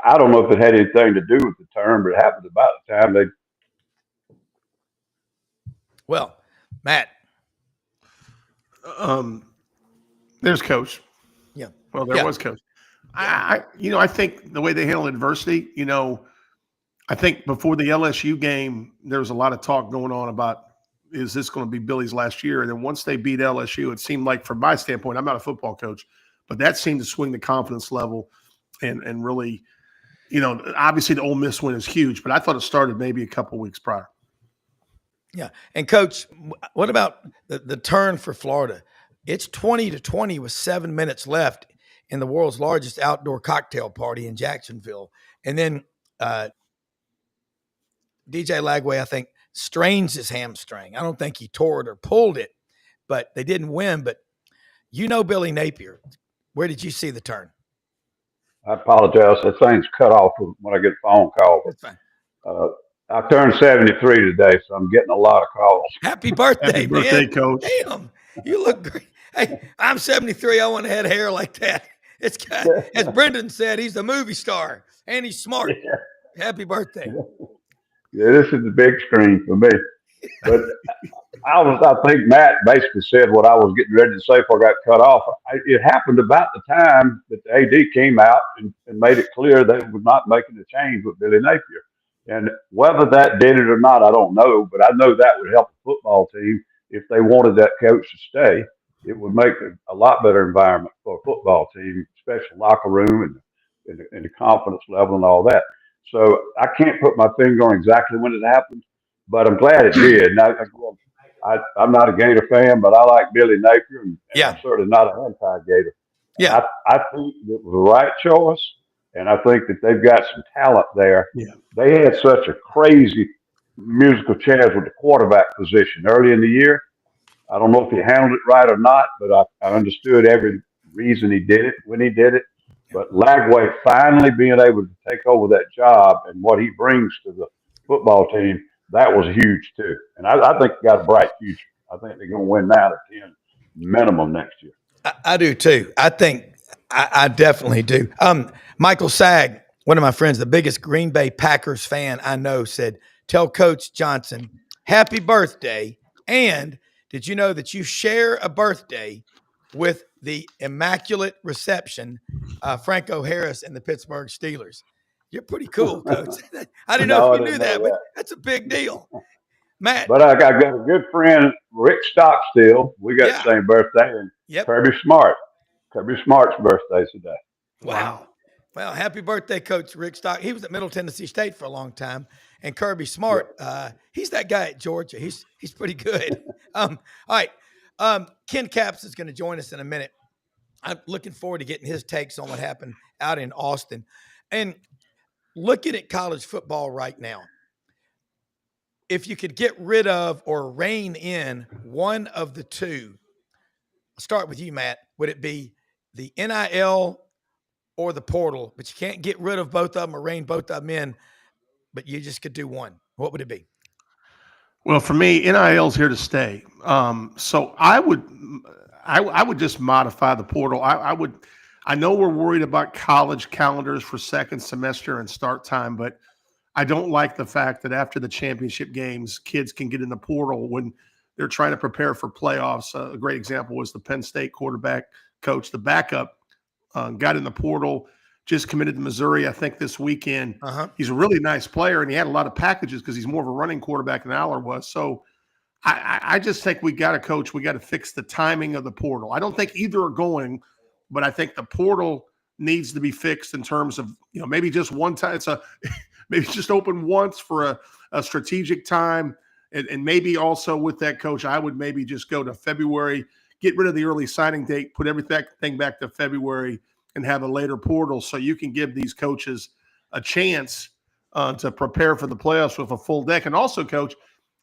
S3: I don't know if it had anything to do with the turn, but it happened about the time they.
S1: Well, Matt.
S4: There's Coach.
S1: Yeah.
S4: Well, there was Coach. I think the way they handle adversity, I think before the LSU game, there was a lot of talk going on about, is this going to be Billy's last year? And then once they beat LSU, it seemed like, from my standpoint, I'm not a football coach, but that seemed to swing the confidence level and really, obviously the Ole Miss win is huge, but I thought it started maybe a couple weeks prior.
S1: Yeah. And Coach, what about the turn for Florida? It's 20-20 with 7 minutes left in the world's largest outdoor cocktail party in Jacksonville. And then DJ Lagway, I think, strains his hamstring. I don't think he tore it or pulled it, but they didn't win. But Billy Napier, where did you see the turn?
S3: I apologize. That thing's cut off when I get a phone call.
S1: That's fine.
S3: I turned 73 today, so I'm getting a lot of calls.
S1: Happy birthday,
S4: Happy birthday,
S1: man.
S4: Coach.
S1: Damn, you look great. Hey, I'm 73. I want to have hair like that. It's got, as Brendan said, he's a movie star and he's smart. Yeah. Happy birthday.
S3: Yeah, this is the big screen for me. But I think Matt basically said what I was getting ready to say before I got cut off. It happened about the time that the AD came out and made it clear they were not making a change with Billy Napier. And whether that did it or not, I don't know. But I know that would help the football team if they wanted that coach to stay. It would make a lot better environment for a football team, especially locker room and the confidence level and all that. So I can't put my finger on exactly when it happened, but I'm glad it did. And I'm not a Gator fan, but I like Billy Napier, and I'm certainly not an anti-Gator. And I think it was the right choice, and I think that they've got some talent there.
S4: Yeah.
S3: They had such a crazy musical chairs with the quarterback position early in the year. I don't know if he handled it right or not, but I understood every reason he did it when he did it. But Lagway finally being able to take over that job and what he brings to the football team, that was huge too. And I think he got a bright future. I think they're going to win 9 or 10 minimum next year.
S1: I do too. I think I definitely do. Michael Sag, one of my friends, the biggest Green Bay Packers fan I know, said, "Tell Coach Johnson, happy birthday. And did you know that you share a birthday with the Immaculate Reception, Franco Harris and the Pittsburgh Steelers?" You're pretty cool, Coach. I didn't know if you knew that, but that's a big deal. Matt.
S3: But I got a good friend, Rick Stockstill. We got the same birthday. And Kirby Smart. Kirby Smart's birthday today.
S1: Wow. Well, happy birthday, Coach Rick Stock. He was at Middle Tennessee State for a long time. And Kirby Smart, he's that guy at Georgia. He's pretty good. All right. Ken Capps is going to join us in a minute. I'm looking forward to getting his takes on what happened out in Austin. And looking at college football right now, if you could get rid of or rein in one of the two, I'll start with you, Matt. Would it be the NIL or the portal? But you can't get rid of both of them or rein both of them in, but you just could do one. What would it be?
S4: Well, for me, NIL's here to stay. So I would just modify the portal. I know we're worried about college calendars for second semester and start time, but I don't like the fact that after the championship games, kids can get in the portal when they're trying to prepare for playoffs. A great example was the Penn State quarterback coach, the backup, got in the portal, just committed to Missouri, I think, this weekend. He's a really nice player, and he had a lot of packages because he's more of a running quarterback than Aller was. So I just think we got to coach. We got to fix the timing of the portal. I don't think either are going, but I think the portal needs to be fixed in terms of, maybe just one time. Maybe just open once for a strategic time. And maybe also with that, Coach, I would maybe just go to February, get rid of the early signing date, put everything back to February, and have a later portal so you can give these coaches a chance to prepare for the playoffs with a full deck. And also, Coach,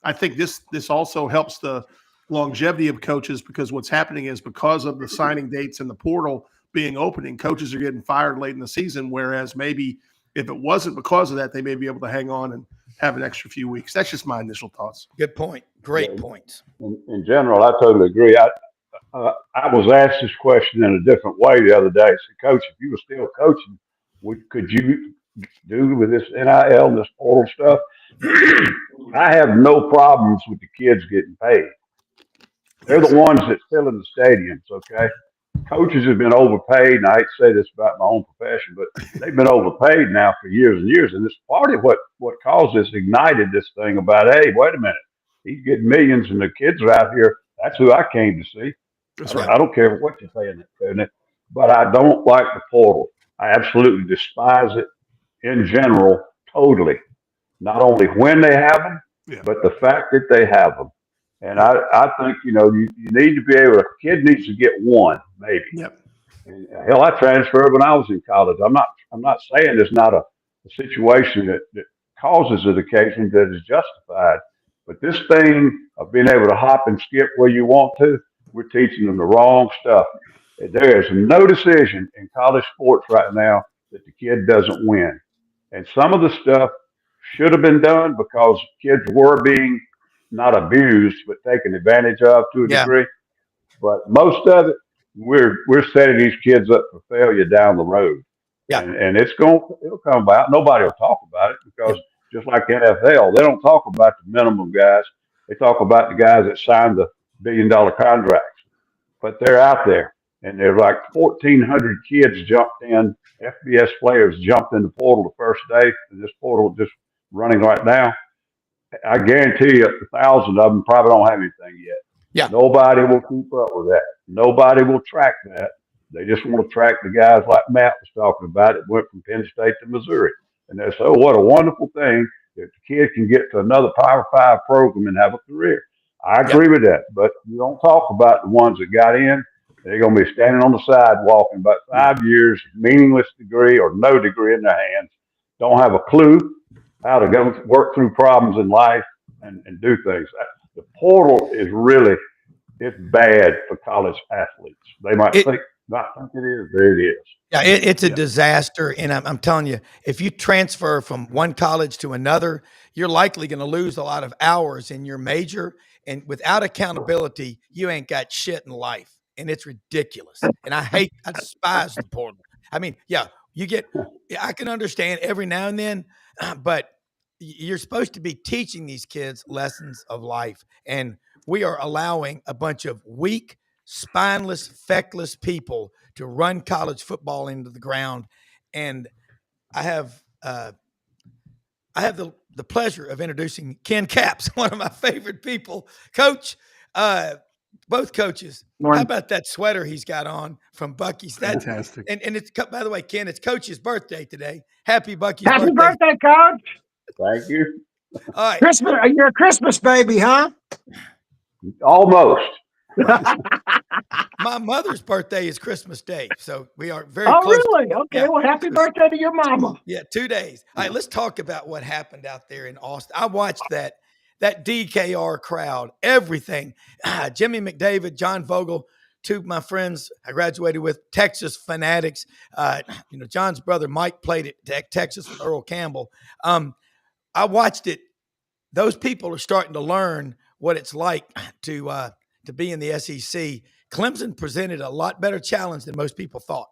S4: I think this also helps the longevity of coaches, because what's happening is because of the signing dates and the portal being opening, coaches are getting fired late in the season, whereas maybe if it wasn't because of that, they may be able to hang on and have an extra few weeks. That's just my initial thoughts.
S1: Good point. Great points.
S3: In general, I totally agree. I was asked this question in a different way the other day. I said, Coach, if you were still coaching, could you do with this NIL and this portal stuff? I have no problems with the kids getting paid. They're the ones that fill in the stadiums, okay? Coaches have been overpaid, and I hate to say this about my own profession, but they've been overpaid now for years and years. And this part of what caused this, ignited this thing about, hey, wait a minute, he's getting millions, and the kids are out here. That's who I came to see.
S4: That's right.
S3: I don't care what you're paying it, but I don't like the portal. I absolutely despise it in general, totally. Not only when they have them, but the fact that they have them. And I think, you need to be able, a kid needs to get one, maybe.
S4: Yep.
S3: And hell, I transferred when I was in college. I'm not saying there's not a situation that causes it occasionally that is justified. But this thing of being able to hop and skip where you want to, we're teaching them the wrong stuff. There is no decision in college sports right now that the kid doesn't win. And some of the stuff should have been done because kids were being not abused, but taken advantage of to a degree. But most of it, we're setting these kids up for failure down the road.
S1: Yeah.
S3: And it'll come about. Nobody will talk about it because just like NFL, they don't talk about the minimum guys. They talk about the guys that signed the $1 billion contracts. But they're out there. And there's like 1,400 kids jumped in, FBS players jumped in the portal the first day, and this portal just running right now. I guarantee you 1,000 of them probably don't have anything yet.
S1: Yeah.
S3: Nobody will keep up with that. Nobody will track that. They just want to track the guys like Matt was talking about that went from Penn State to Missouri. And they say, oh, what a wonderful thing if the kid can get to another Power 5 program and have a career. I agree with that, but you don't talk about the ones that got in. They're going to be standing on the sidewalk in about 5 years, meaningless degree or no degree in their hands, don't have a clue how to go work through problems in life and do things. The portal is really, it's bad for college athletes. They might not think it is, but it is.
S1: Yeah, it's a disaster. And I'm telling you, if you transfer from one college to another, you're likely going to lose a lot of hours in your major. And without accountability, you ain't got shit in life. And it's ridiculous. And I despise the portal. I mean, yeah, I can understand every now and then, but you're supposed to be teaching these kids lessons of life. And we are allowing a bunch of weak, spineless, feckless people to run college football into the ground. And I have the pleasure of introducing Ken Capps, one of my favorite people. Coach, both coaches. Morning. How about that sweater he's got on from Bucky's? That's
S4: fantastic.
S1: And it's, by the way, Ken, it's Coach's birthday today. Happy Bucky's
S5: birthday. Happy birthday, Coach.
S3: Thank you.
S1: All right.
S5: Christmas, you're a Christmas baby, huh?
S3: Almost.
S1: My mother's birthday is Christmas Day, so we are very
S5: close.
S1: Oh,
S5: really? Okay. Well, happy birthday to your mama.
S1: Yeah, 2 days. All right, let's talk about what happened out there in Austin. I watched that DKR crowd, everything. Jimmy McDavid, John Vogel, two of my friends I graduated with, Texas fanatics. John's brother Mike played at Texas with Earl Campbell. I watched it. Those people are starting to learn what it's like to be in the SEC. Clemson presented a lot better challenge than most people thought.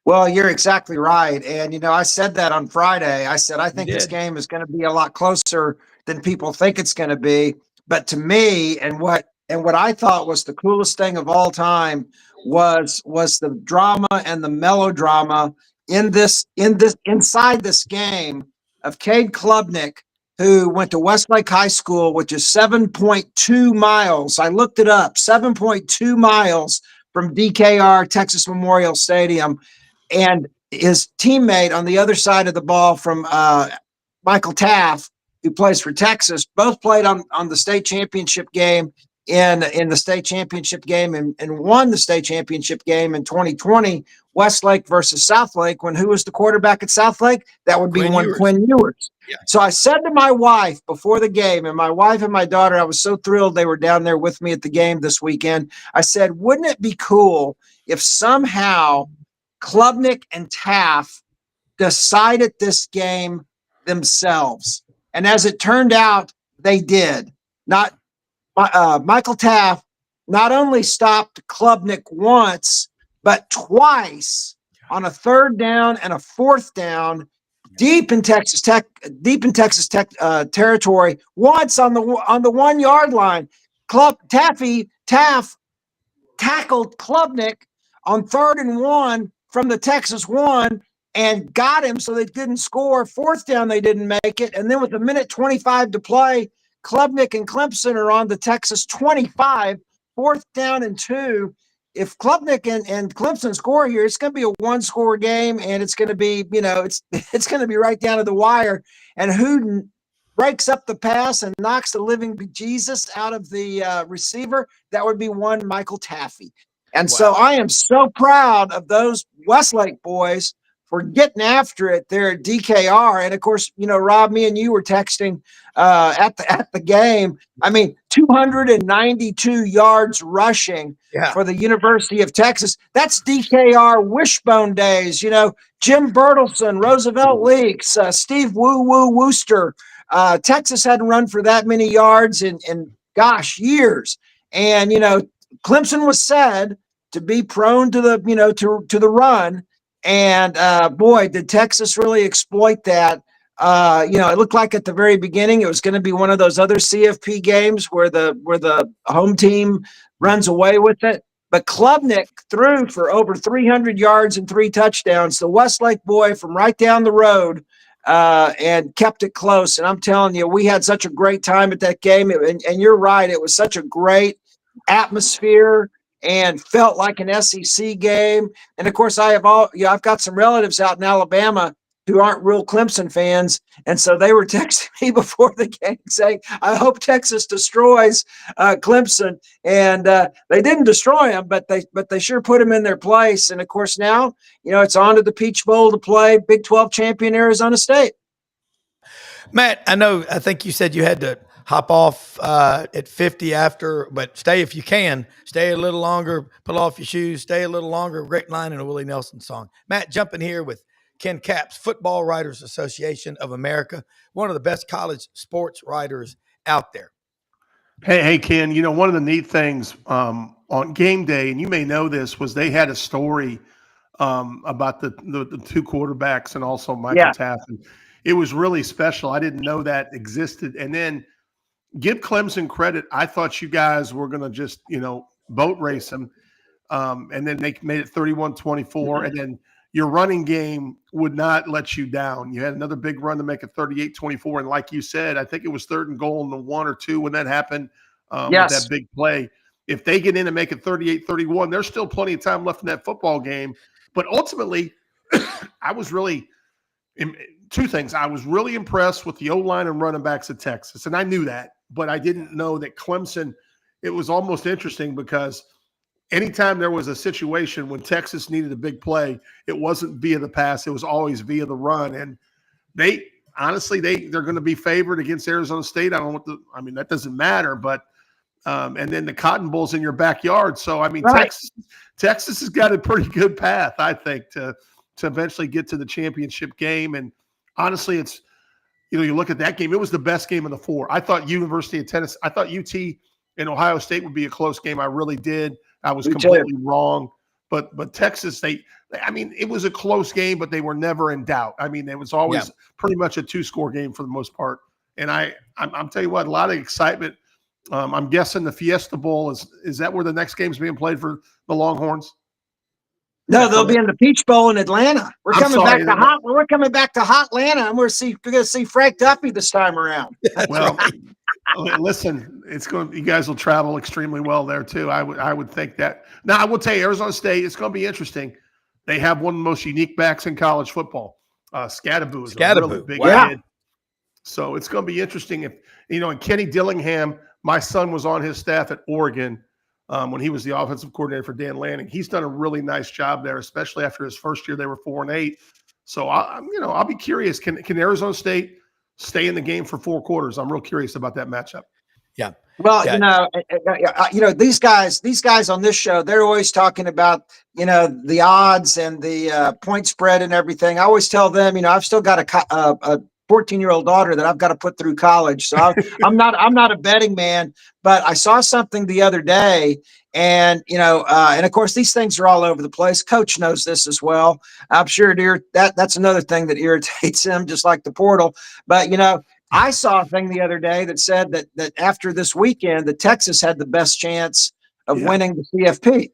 S5: Well, you're exactly right. And, I said that on Friday. I said, I think this game is going to be a lot closer than people think it's going to be. But to me, and what I thought was the coolest thing of all time was the drama and the melodrama inside this game of Cade Klubnik, who went to Westlake High School, which is 7.2 miles. I looked it up, 7.2 miles from DKR, Texas Memorial Stadium. And his teammate on the other side of the ball from Michael Taft, who plays for Texas, both played on the state championship game in the state championship game and won the state championship game in 2020, Westlake versus Southlake, when who was the quarterback at Southlake? That would be Quinn Ewers. Yeah. So I said to my wife before the game, and my wife and my daughter, I was so thrilled they were down there with me at the game this weekend. I said, wouldn't it be cool if somehow Klubnik and Taft decided this game themselves? And as it turned out, they did. Michael Taft not only stopped Klubnik once, but twice on a third down and a fourth down, deep in Texas Tech territory. Once on the 1 yard line, Taft tackled Klubnik on 3rd and 1 from the Texas 1 and got him so they didn't score. Fourth down, they didn't make it. And then with 1:25 to play, Klubnik and Clemson are on the Texas 25, 4th down and 2. If Klubnik and Clemson score here, it's going to be a one-score game, and it's going to be, it's going to be right down to the wire. And who breaks up the pass and knocks the living bejesus out of the receiver? That would be one Michael Taffy. And so I am so proud of those Westlake boys for getting after it there at DKR. And of course, Rob, me and you were texting at the game. I mean, 292 yards rushing for the University of Texas. That's DKR wishbone days. Jim Bertelson, Roosevelt Leaks, Steve Woo Wooster. Texas hadn't run for that many yards in years. And, Clemson was said to be prone to the, to the run. And boy, did Texas really exploit that. It looked like at the very beginning it was going to be one of those other CFP games where the home team runs away with it. But Klubnik threw for over 300 yards and 3 touchdowns. The Westlake boy from right down the road and kept it close. And I'm telling you, we had such a great time at that game. And you're right, it was such a great atmosphere and felt like an SEC game. And of course, I've got some relatives out in Alabama who aren't real Clemson fans. And so they were texting me before the game saying, I hope Texas destroys Clemson. And they didn't destroy them, but they sure put them in their place. And of course, now, it's on to the Peach Bowl to play Big 12 champion Arizona State.
S1: Matt, I think you said you had to hop off at 50 after, but stay if you can. Stay a little longer, pull off your shoes, stay a little longer. Great line in a Willie Nelson song. Matt, jumping here with Ken Capps, Football Writers Association of America, one of the best college sports writers out there.
S4: Hey, Ken, one of the neat things on game day, and you may know this, was they had a story about the two quarterbacks and also Michael Taft. And it was really special. I didn't know that existed. And then give Clemson credit. I thought you guys were going to just, boat race them. And then they made it 31-24. And then your running game would not let you down. You had another big run to make it 38-24. And like you said, I think it was 3rd and goal in the 1 or 2 when that happened with that big play. If they get in and make it 38-31, there's still plenty of time left in that football game. But ultimately, I was really – two things. I was really impressed with the O-line and running backs at Texas, and I knew that, but I didn't know that Clemson, it was almost interesting because anytime there was a situation when Texas needed a big play, it wasn't via the pass, it was always via the run. And they're going to be favored against Arizona State. I don't know that doesn't matter, but and then the Cotton Bowl's in your backyard. So, right. Texas has got a pretty good path, I think, to eventually get to the championship game. And honestly, it's, you look at that game, it was the best game of the 4. I thought University of Tennessee, I thought UT and Ohio State would be a close game. I really did. I was completely wrong. But Texas, it was a close game, but they were never in doubt. It was always pretty much a 2-score game for the most part. And I'm telling you what, a lot of excitement. I'm guessing the Fiesta Bowl is that where the next game's being played for the Longhorns?
S5: No, they'll be in the Peach Bowl in Atlanta. We're coming back to Hot Atlanta, and we're going to see Frank Duffy this time around.
S4: Well, listen, you guys will travel extremely well there too. I would think that. Now, I will tell you, Arizona State, it's going to be interesting. They have one of the most unique backs in college football. Scadaboo is a really big kid. So it's going to be interesting if and Kenny Dillingham, my son was on his staff at Oregon. When he was the offensive coordinator for Dan Lanning. He's done a really nice job there, especially after his first year. They were 4-8. So I'll be curious. Can Arizona State stay in the game for 4 quarters? I'm real curious about that matchup.
S1: Yeah.
S5: Well, these guys on this show, they're always talking about, the odds and the point spread and everything. I always tell them, I've still got a 14-year-old daughter that I've got to put through college. So I'm not a betting man, but I saw something the other day, and and of course these things are all over the place. Coach knows this as well. I'm sure that's another thing that irritates him, just like the portal. But I saw a thing the other day that said that after this weekend, that Texas had the best chance of winning the CFP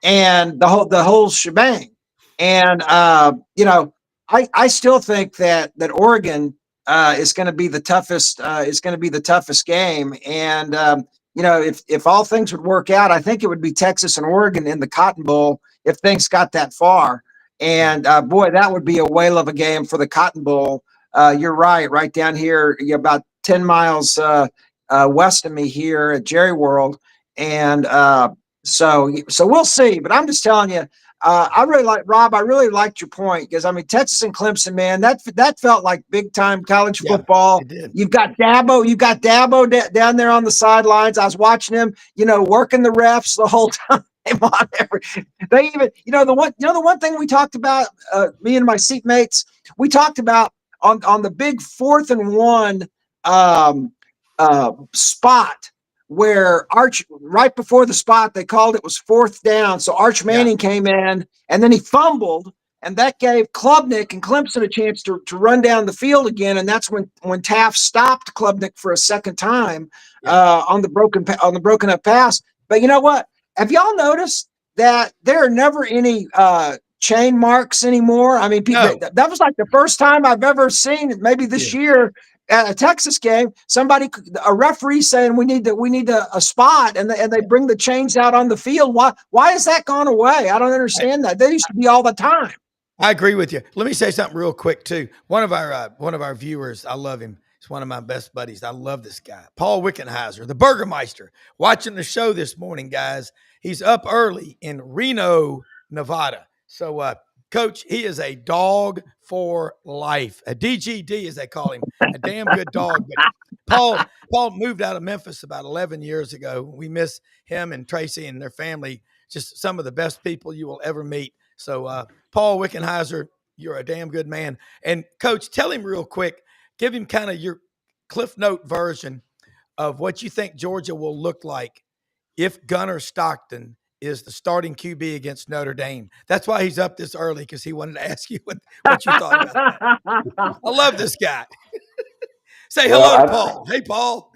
S5: and the whole shebang. And I still think that Oregon is going to be the toughest. Is going to be the toughest game. And if all things would work out, I think it would be Texas and Oregon in the Cotton Bowl if things got that far. And boy, that would be a whale of a game for the Cotton Bowl. You're right down here, about 10 miles west of me here at Jerry World. And so we'll see. But I'm just telling you. I really liked your point because Texas and Clemson, man, that felt like big time college football. You've got Dabo down there on the sidelines. I was watching him, working the refs the whole time. They even, the one thing we talked about, me and my seatmates, we talked about on the big 4th and 1 spot. Where right before the spot, they called it was 4th down. So Arch Manning came in and then he fumbled, and that gave Klubnik and Clemson a chance to run down the field again. And that's when Taft stopped Klubnik for a second time on the broken up pass. But you know what? Have y'all noticed that there are never any chain marks anymore? That was like the first time I've ever seen, maybe this year, at a Texas game, a referee saying we need a spot, and they bring the chains out on the field. Why has that gone away? I don't understand that. They used to be all the time.
S1: I agree with you. Let me say something real quick too. One of our viewers, I love him. He's one of my best buddies. I love this guy, Paul Wickenheiser, the Burgermeister, watching the show this morning, guys. He's up early in Reno, Nevada. So, Coach, he is a dog for life, a DGD as they call him, a damn good dog. But Paul moved out of Memphis about 11 years ago. We miss him and Tracy and their family. Just some of the best people you will ever meet. So, Paul Wickenheiser, you're a damn good man. And Coach, tell him real quick, give him kind of your Cliff Note version of what you think Georgia will look like if Gunnar Stockton is the starting QB against Notre Dame. That's why he's up this early, because he wanted to ask you what you thought about that. I love this guy. Say hello to Paul. Hey, Paul.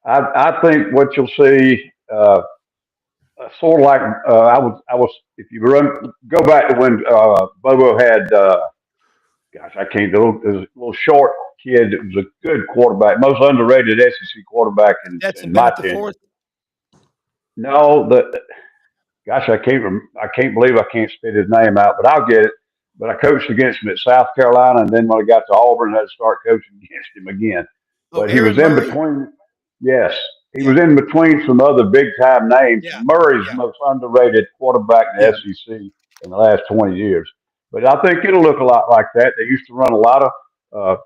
S3: I think what you'll see, sort of like I was. If you go back to when Bobo had, gosh, I can't do it. Was a little short kid. It was a good quarterback, most underrated SEC quarterback in my tenure. No, gosh, I can't believe I can't spit his name out, but I'll get it. But I coached against him at South Carolina, and then when I got to Auburn, I had to start coaching against him again. But he was in between. Yes, he was in between some other big time names. Yeah. Murray's the most underrated quarterback in the SEC in the last 20 years. But I think it'll look a lot like that. They used to run a lot of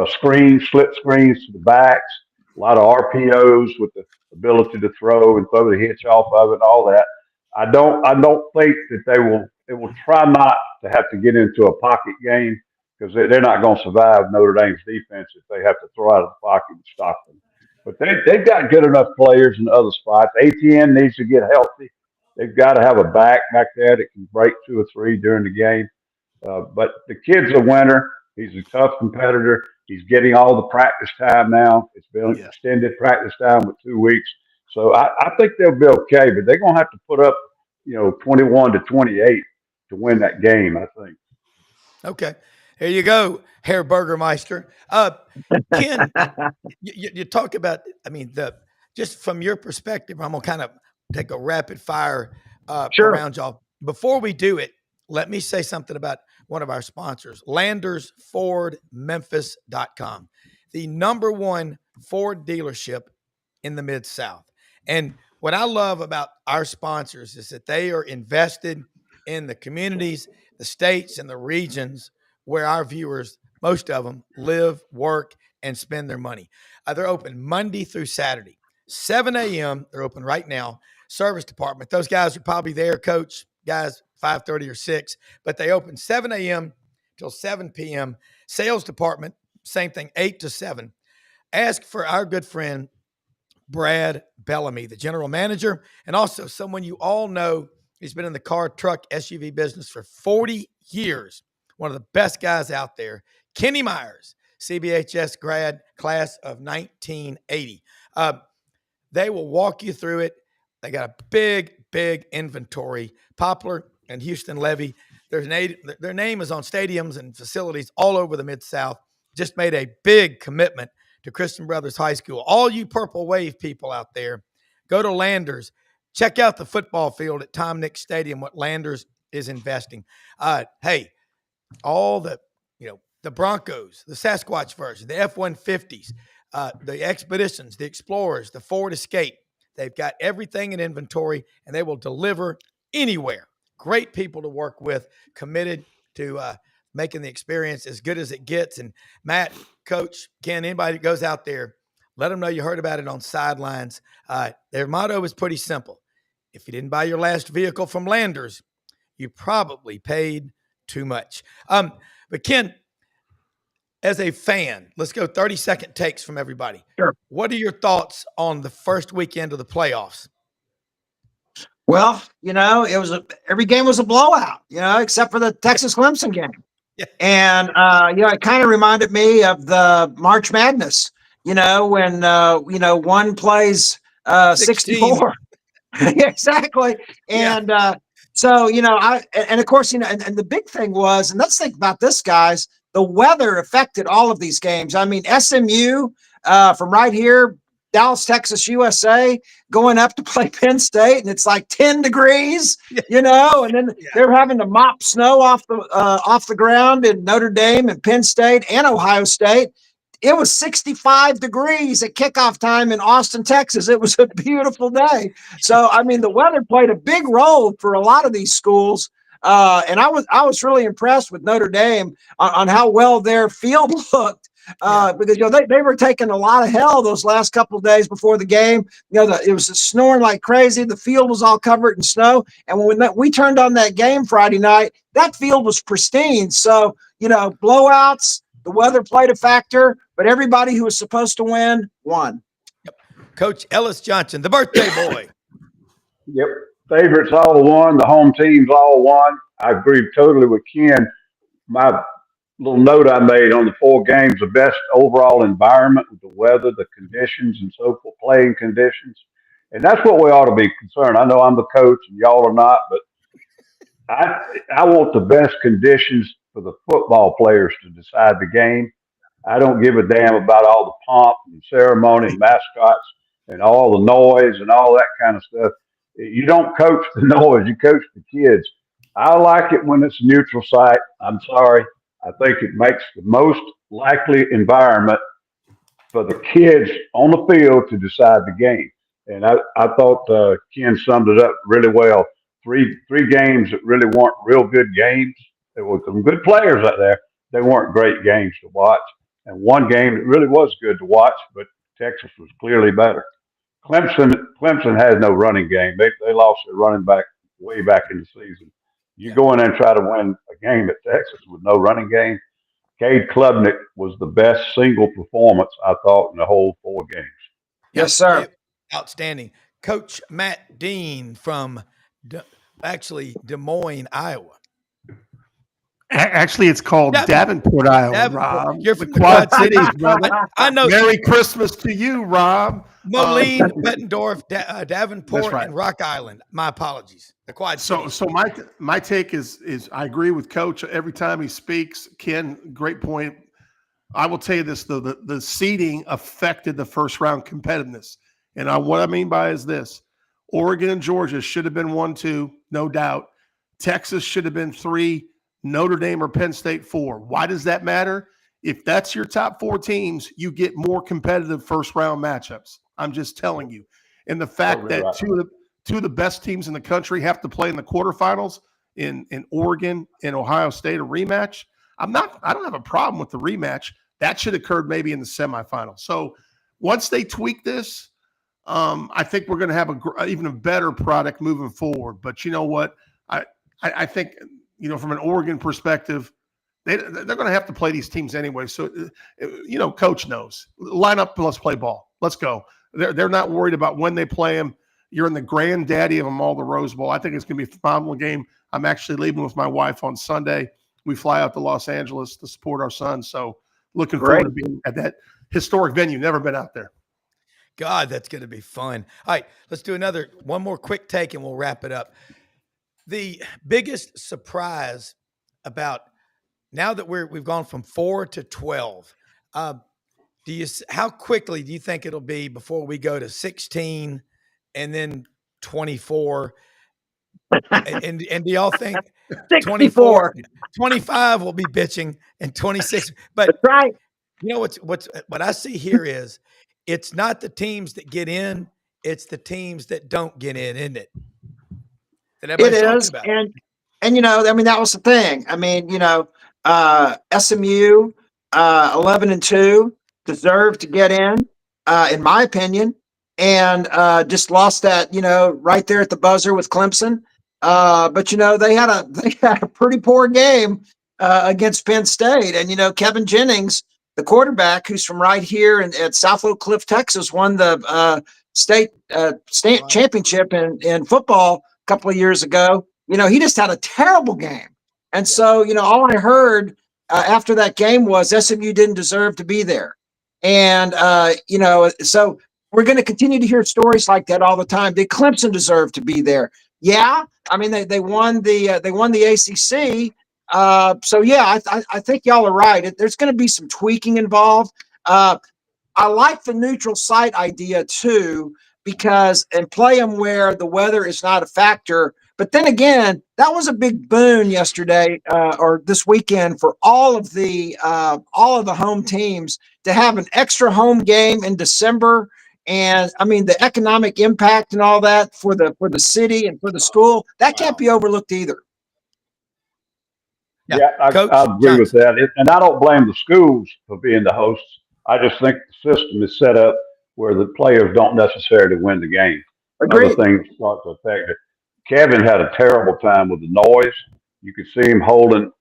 S3: slip screens to the backs, a lot of RPOs with the ability to throw and throw the hitch off of it and all that. I don't think that they will try not to have to get into a pocket game, because they're not going to survive Notre Dame's defense if they have to throw out of the pocket and stop them. But they've got good enough players in other spots. ATN needs to get healthy. They've got to have a back there that can break 2 or 3 during the game. But the kid's a winner. He's a tough competitor. He's getting all the practice time now. It's been extended practice time with 2 weeks. So I think they'll be okay, but they're going to have to put up, 21-28 to win that game, I think.
S1: Okay. Here you go, Herr Burgermeister. Ken, you talk about, just from your perspective, I'm going to kind of take a rapid fire around y'all. Before we do it, let me say something about one of our sponsors, LandersFordMemphis.com, the #1 Ford dealership in the Mid-South. And what I love about our sponsors is that they are invested in the communities, the states, and the regions where our viewers, most of them, live, work, and spend their money. They're open Monday through Saturday, 7 a.m. They're open right now. Service department, those guys are probably there, Coach, guys, 5:30 or 6, but they open 7 a.m. till 7 p.m. Sales department, same thing, 8 to 7. Ask for our good friend, Brad Bellamy, the general manager, and also someone you all know. He's been in the car, truck, SUV business for 40 years. One of the best guys out there, Kenny Myers, CBHS grad, class of 1980. They will walk you through it. They got a big inventory. Poplar and Houston Levy, their name is on stadiums and facilities all over the Mid-South. Just made a big commitment to Christian Brothers High School. All you Purple Wave people out there, go to Landers. Check out the football field at Tom Nick Stadium, what Landers is investing. Hey, all the Broncos, the Sasquatch version, the F-150s, the Expeditions, the Explorers, the Ford Escape. They've got everything in inventory, and they will deliver anywhere. Great people to work with, committed to making the experience as good as it gets. And Matt, Coach, Ken, anybody that goes out there, let them know you heard about it on Sidelines. Their motto is pretty simple. If you didn't buy your last vehicle from Landers, you probably paid too much. But Ken, as a fan, let's go 30-second takes from everybody.
S5: Sure.
S1: What are your thoughts on the first weekend of the playoffs?
S5: Well, every game was a blowout, except for the Texas Clemson game.
S1: Yeah.
S5: And, it kind of reminded me of the March Madness, when, one plays 64. Exactly. And so, and of course, and the big thing was, and let's think about this, guys, the weather affected all of these games. I mean, SMU from right here, Dallas, Texas, USA, going up to play Penn State, and it's like 10 degrees, and then they're having to mop snow off the ground in Notre Dame and Penn State and Ohio State. It was 65 degrees at kickoff time in Austin, Texas. It was a beautiful day. So, I mean, the weather played a big role for a lot of these schools. And I was really impressed with Notre Dame on how well their field looked. Because they were taking a lot of hell those last couple of days before the game. It was snoring like crazy. The field was all covered in snow. And when we turned on that game Friday night, that field was pristine. So, blowouts, the weather played a factor, but everybody who was supposed to win won.
S1: Yep. Coach Ellis Johnson, the birthday boy.
S3: Yep. Favorites all won. The home teams all won. I agree totally with Ken. My little note I made on the 4 games, the best overall environment, the weather, the conditions, and so forth, playing conditions. And that's what we ought to be concerned. I know I'm the coach and y'all are not, but I want the best conditions for the football players to decide the game. I don't give a damn about all the pomp and ceremony and mascots and all the noise and all that kind of stuff. You don't coach the noise, you coach the kids. I like it when it's a neutral site. I'm sorry. I think it makes the most likely environment for the kids on the field to decide the game. And I thought Ken summed it up really well. Three games that really weren't real good games. There were some good players out there. They weren't great games to watch. And one game that really was good to watch, but Texas was clearly better. Clemson has no running game. They lost their running back way back in the season. You go in there and try to win a game at Texas with no running game. Cade Klubnik was the best single performance, I thought, in the whole 4 games.
S5: Yes, sir.
S1: Outstanding. Coach Matt Dean from Des Moines, Iowa.
S4: Actually, it's called Davenport, Iowa, Rob.
S1: You're from
S4: the Quad Cities,
S1: brother. I know.
S4: Merry Christmas to you, Rob.
S1: Moline, Bettendorf, Davenport,
S4: right.
S1: and Rock Island. My apologies. The Quad Cities.
S4: So my take is I agree with Coach every time he speaks. Ken, great point. I will tell you this though: the seeding affected the first round competitiveness, and what I mean by is this: Oregon and Georgia should have been 1-2, no doubt. Texas should have been 3. Notre Dame or Penn State 4. Why does that matter? If that's your top 4 teams, you get more competitive first round matchups. I'm just telling you. And the fact that two of the best teams in the country have to play in the quarterfinals in Oregon and Ohio State, a rematch. I don't have a problem with the rematch. That should have occurred maybe in the semifinals. So once they tweak this, I think we're going to have even a better product moving forward. But you know what? I think, from an Oregon perspective, they're going to have to play these teams anyway. So, Coach knows. Line up, let's play ball. Let's go. They're not worried about when they play them. You're in the granddaddy of them all, the Rose Bowl. I think it's going to be a phenomenal game. I'm actually leaving with my wife on Sunday. We fly out to Los Angeles to support our son. So looking forward to being at that historic venue. Never been out there.
S1: God, that's going to be fun. All right, let's do one more quick take and we'll wrap it up. The biggest surprise about now that we've gone from 4 to 12, how quickly do you think it'll be before we go to 16 and then 24? And do y'all think 24, 25 will be bitching and 26? But
S5: that's right.
S1: What I see here is it's not the teams that get in, it's the teams that don't get in, isn't it?
S5: It is. And that was the thing. SMU 11-2 deserved to get in my opinion, and just lost that, right there at the buzzer with Clemson. But they had a pretty poor game against Penn State, and Kevin Jennings, the quarterback, who's from right here at South Oak Cliff, Texas, won the state championship in football a couple of years ago. He just had a terrible game. And so, all I heard after that game was SMU didn't deserve to be there. And, so we're going to continue to hear stories like that all the time. Did Clemson deserve to be there? Yeah. They won the ACC. So, yeah, I think y'all are right. There's going to be some tweaking involved. I like the neutral site idea too, because and play them where the weather is not a factor. But then again, that was a big boon yesterday or this weekend for all of the home teams to have an extra home game in December. And I mean, the economic impact and all that for the city and for the school, that can't be overlooked either.
S3: Yeah, I agree with that. And I don't blame the schools for being the hosts. I just think the system is set up where the players don't necessarily win the game.
S5: Agreed.
S3: Other things start to affect it. Kevin had a terrible time with the noise. You could see him holding,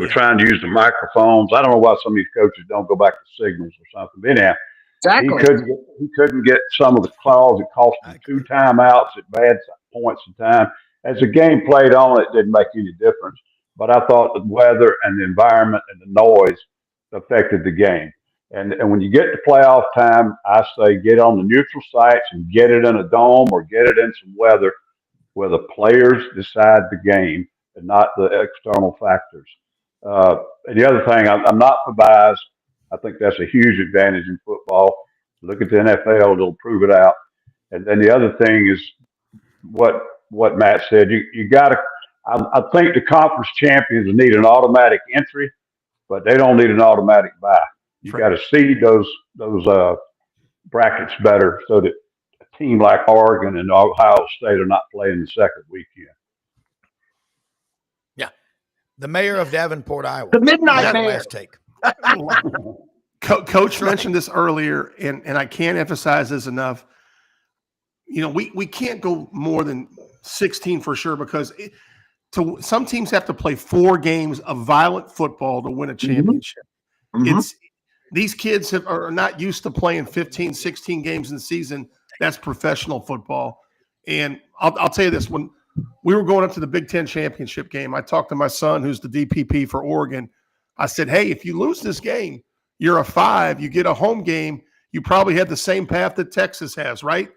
S3: trying to use the microphones. I don't know why some of these coaches don't go back to signals or something. But anyhow,
S5: exactly.
S3: He couldn't get some of the calls. It cost him 2 timeouts at bad points in time. As the game played on, it didn't make any difference. But I thought the weather and the environment and the noise affected the game. And when you get to playoff time, I say get on the neutral sites and get it in a dome or get it in some weather where the players decide the game and not the external factors. And the other thing, I'm not for bias. I think that's a huge advantage in football. Look at the NFL; it'll prove it out. And then the other thing is what Matt said. You got to. I think the conference champions need an automatic entry, but they don't need an automatic bye. You got to seed those brackets better so that a team like Oregon and Ohio State are not playing the second weekend.
S1: Yeah, the mayor of Davenport, Iowa.
S5: The midnight mayor.
S1: Last take.
S4: Coach mentioned this earlier, and I can't emphasize this enough. We can't go more than 16 for sure because some teams have to play 4 games of violent football to win a championship. Mm-hmm. These kids are not used to playing 15, 16 games in the season. That's professional football. And I'll tell you this, when we were going up to the Big Ten championship game, I talked to my son, who's the DPP for Oregon. I said, hey, if you lose this game, you're a 5, you get a home game, you probably had the same path that Texas has, right?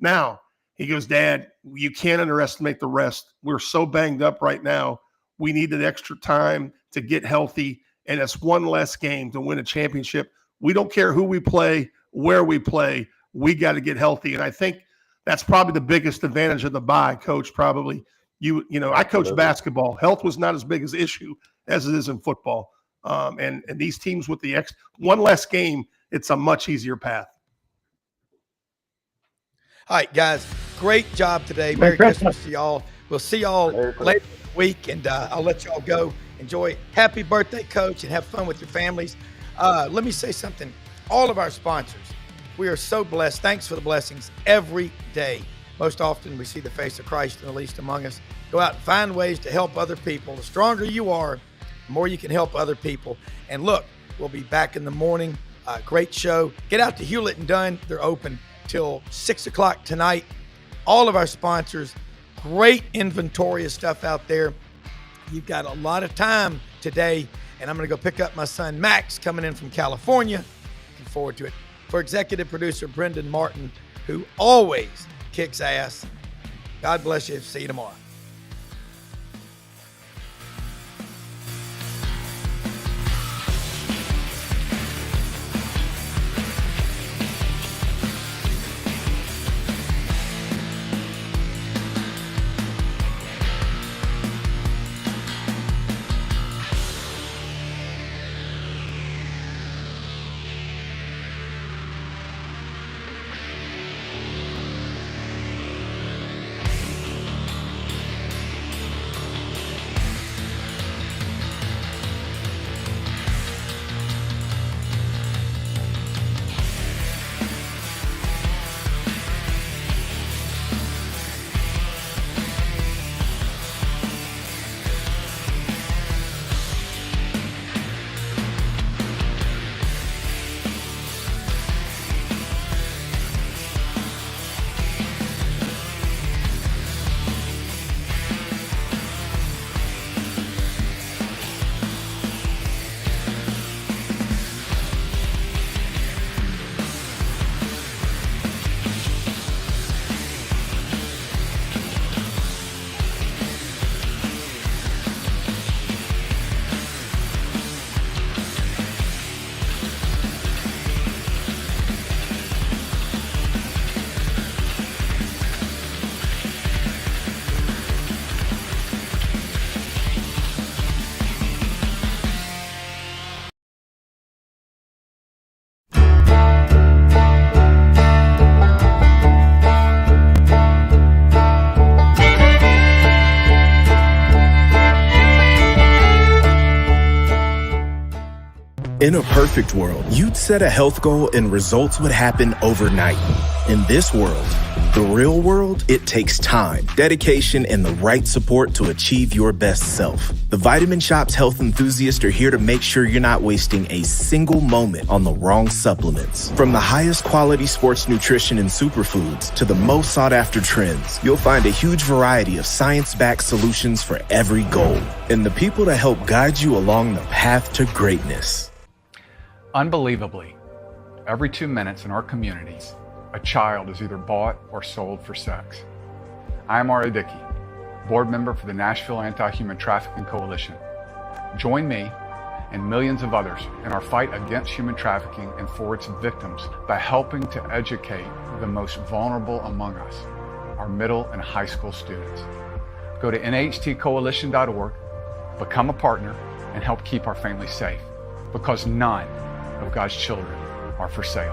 S4: Now, he goes, Dad, you can't underestimate the rest. We're so banged up right now. We need that extra time to get healthy, and it's one less game to win a championship. We don't care who we play, where we play. We got to get healthy, and I think that's probably the biggest advantage of the bye, Coach. Probably, I coach basketball. Health was not as big as issue as it is in football. And these teams with the one less game, it's a much easier path.
S1: All right, guys, great job today. Merry Christmas to y'all. We'll see y'all later in the week, and I'll let y'all go. Enjoy. Happy birthday, Coach, and have fun with your families. Let me say something. All of our sponsors, we are so blessed. Thanks for the blessings every day. Most often we see the face of Christ in the least among us. Go out and find ways to help other people. The stronger you are, the more you can help other people. And look, we'll be back in the morning. Great show. Get out to Hewlett and Dunn. They're open till 6 o'clock tonight. All of our sponsors, great inventory of stuff out there. You've got a lot of time today, and I'm going to go pick up my son Max coming in from California. Looking forward to it. For executive producer Brendan Martin, who always kicks ass, God bless you. See you tomorrow.
S6: In a perfect world, you'd set a health goal and results would happen overnight. In this world, the real world, it takes time, dedication, and the right support to achieve your best self. The Vitamin Shop's health enthusiasts are here to make sure you're not wasting a single moment on the wrong supplements. From the highest quality sports nutrition and superfoods to the most sought after trends, you'll find a huge variety of science-backed solutions for every goal. And the people to help guide you along the path to greatness.
S7: Unbelievably, every 2 minutes in our communities, a child is either bought or sold for sex. I am R.A. Dickey, board member for the Nashville Anti-Human Trafficking Coalition. Join me and millions of others in our fight against human trafficking and for its victims by helping to educate the most vulnerable among us, our middle and high school students. Go to nhtcoalition.org, become a partner, and help keep our families safe, because none of God's children are for sale.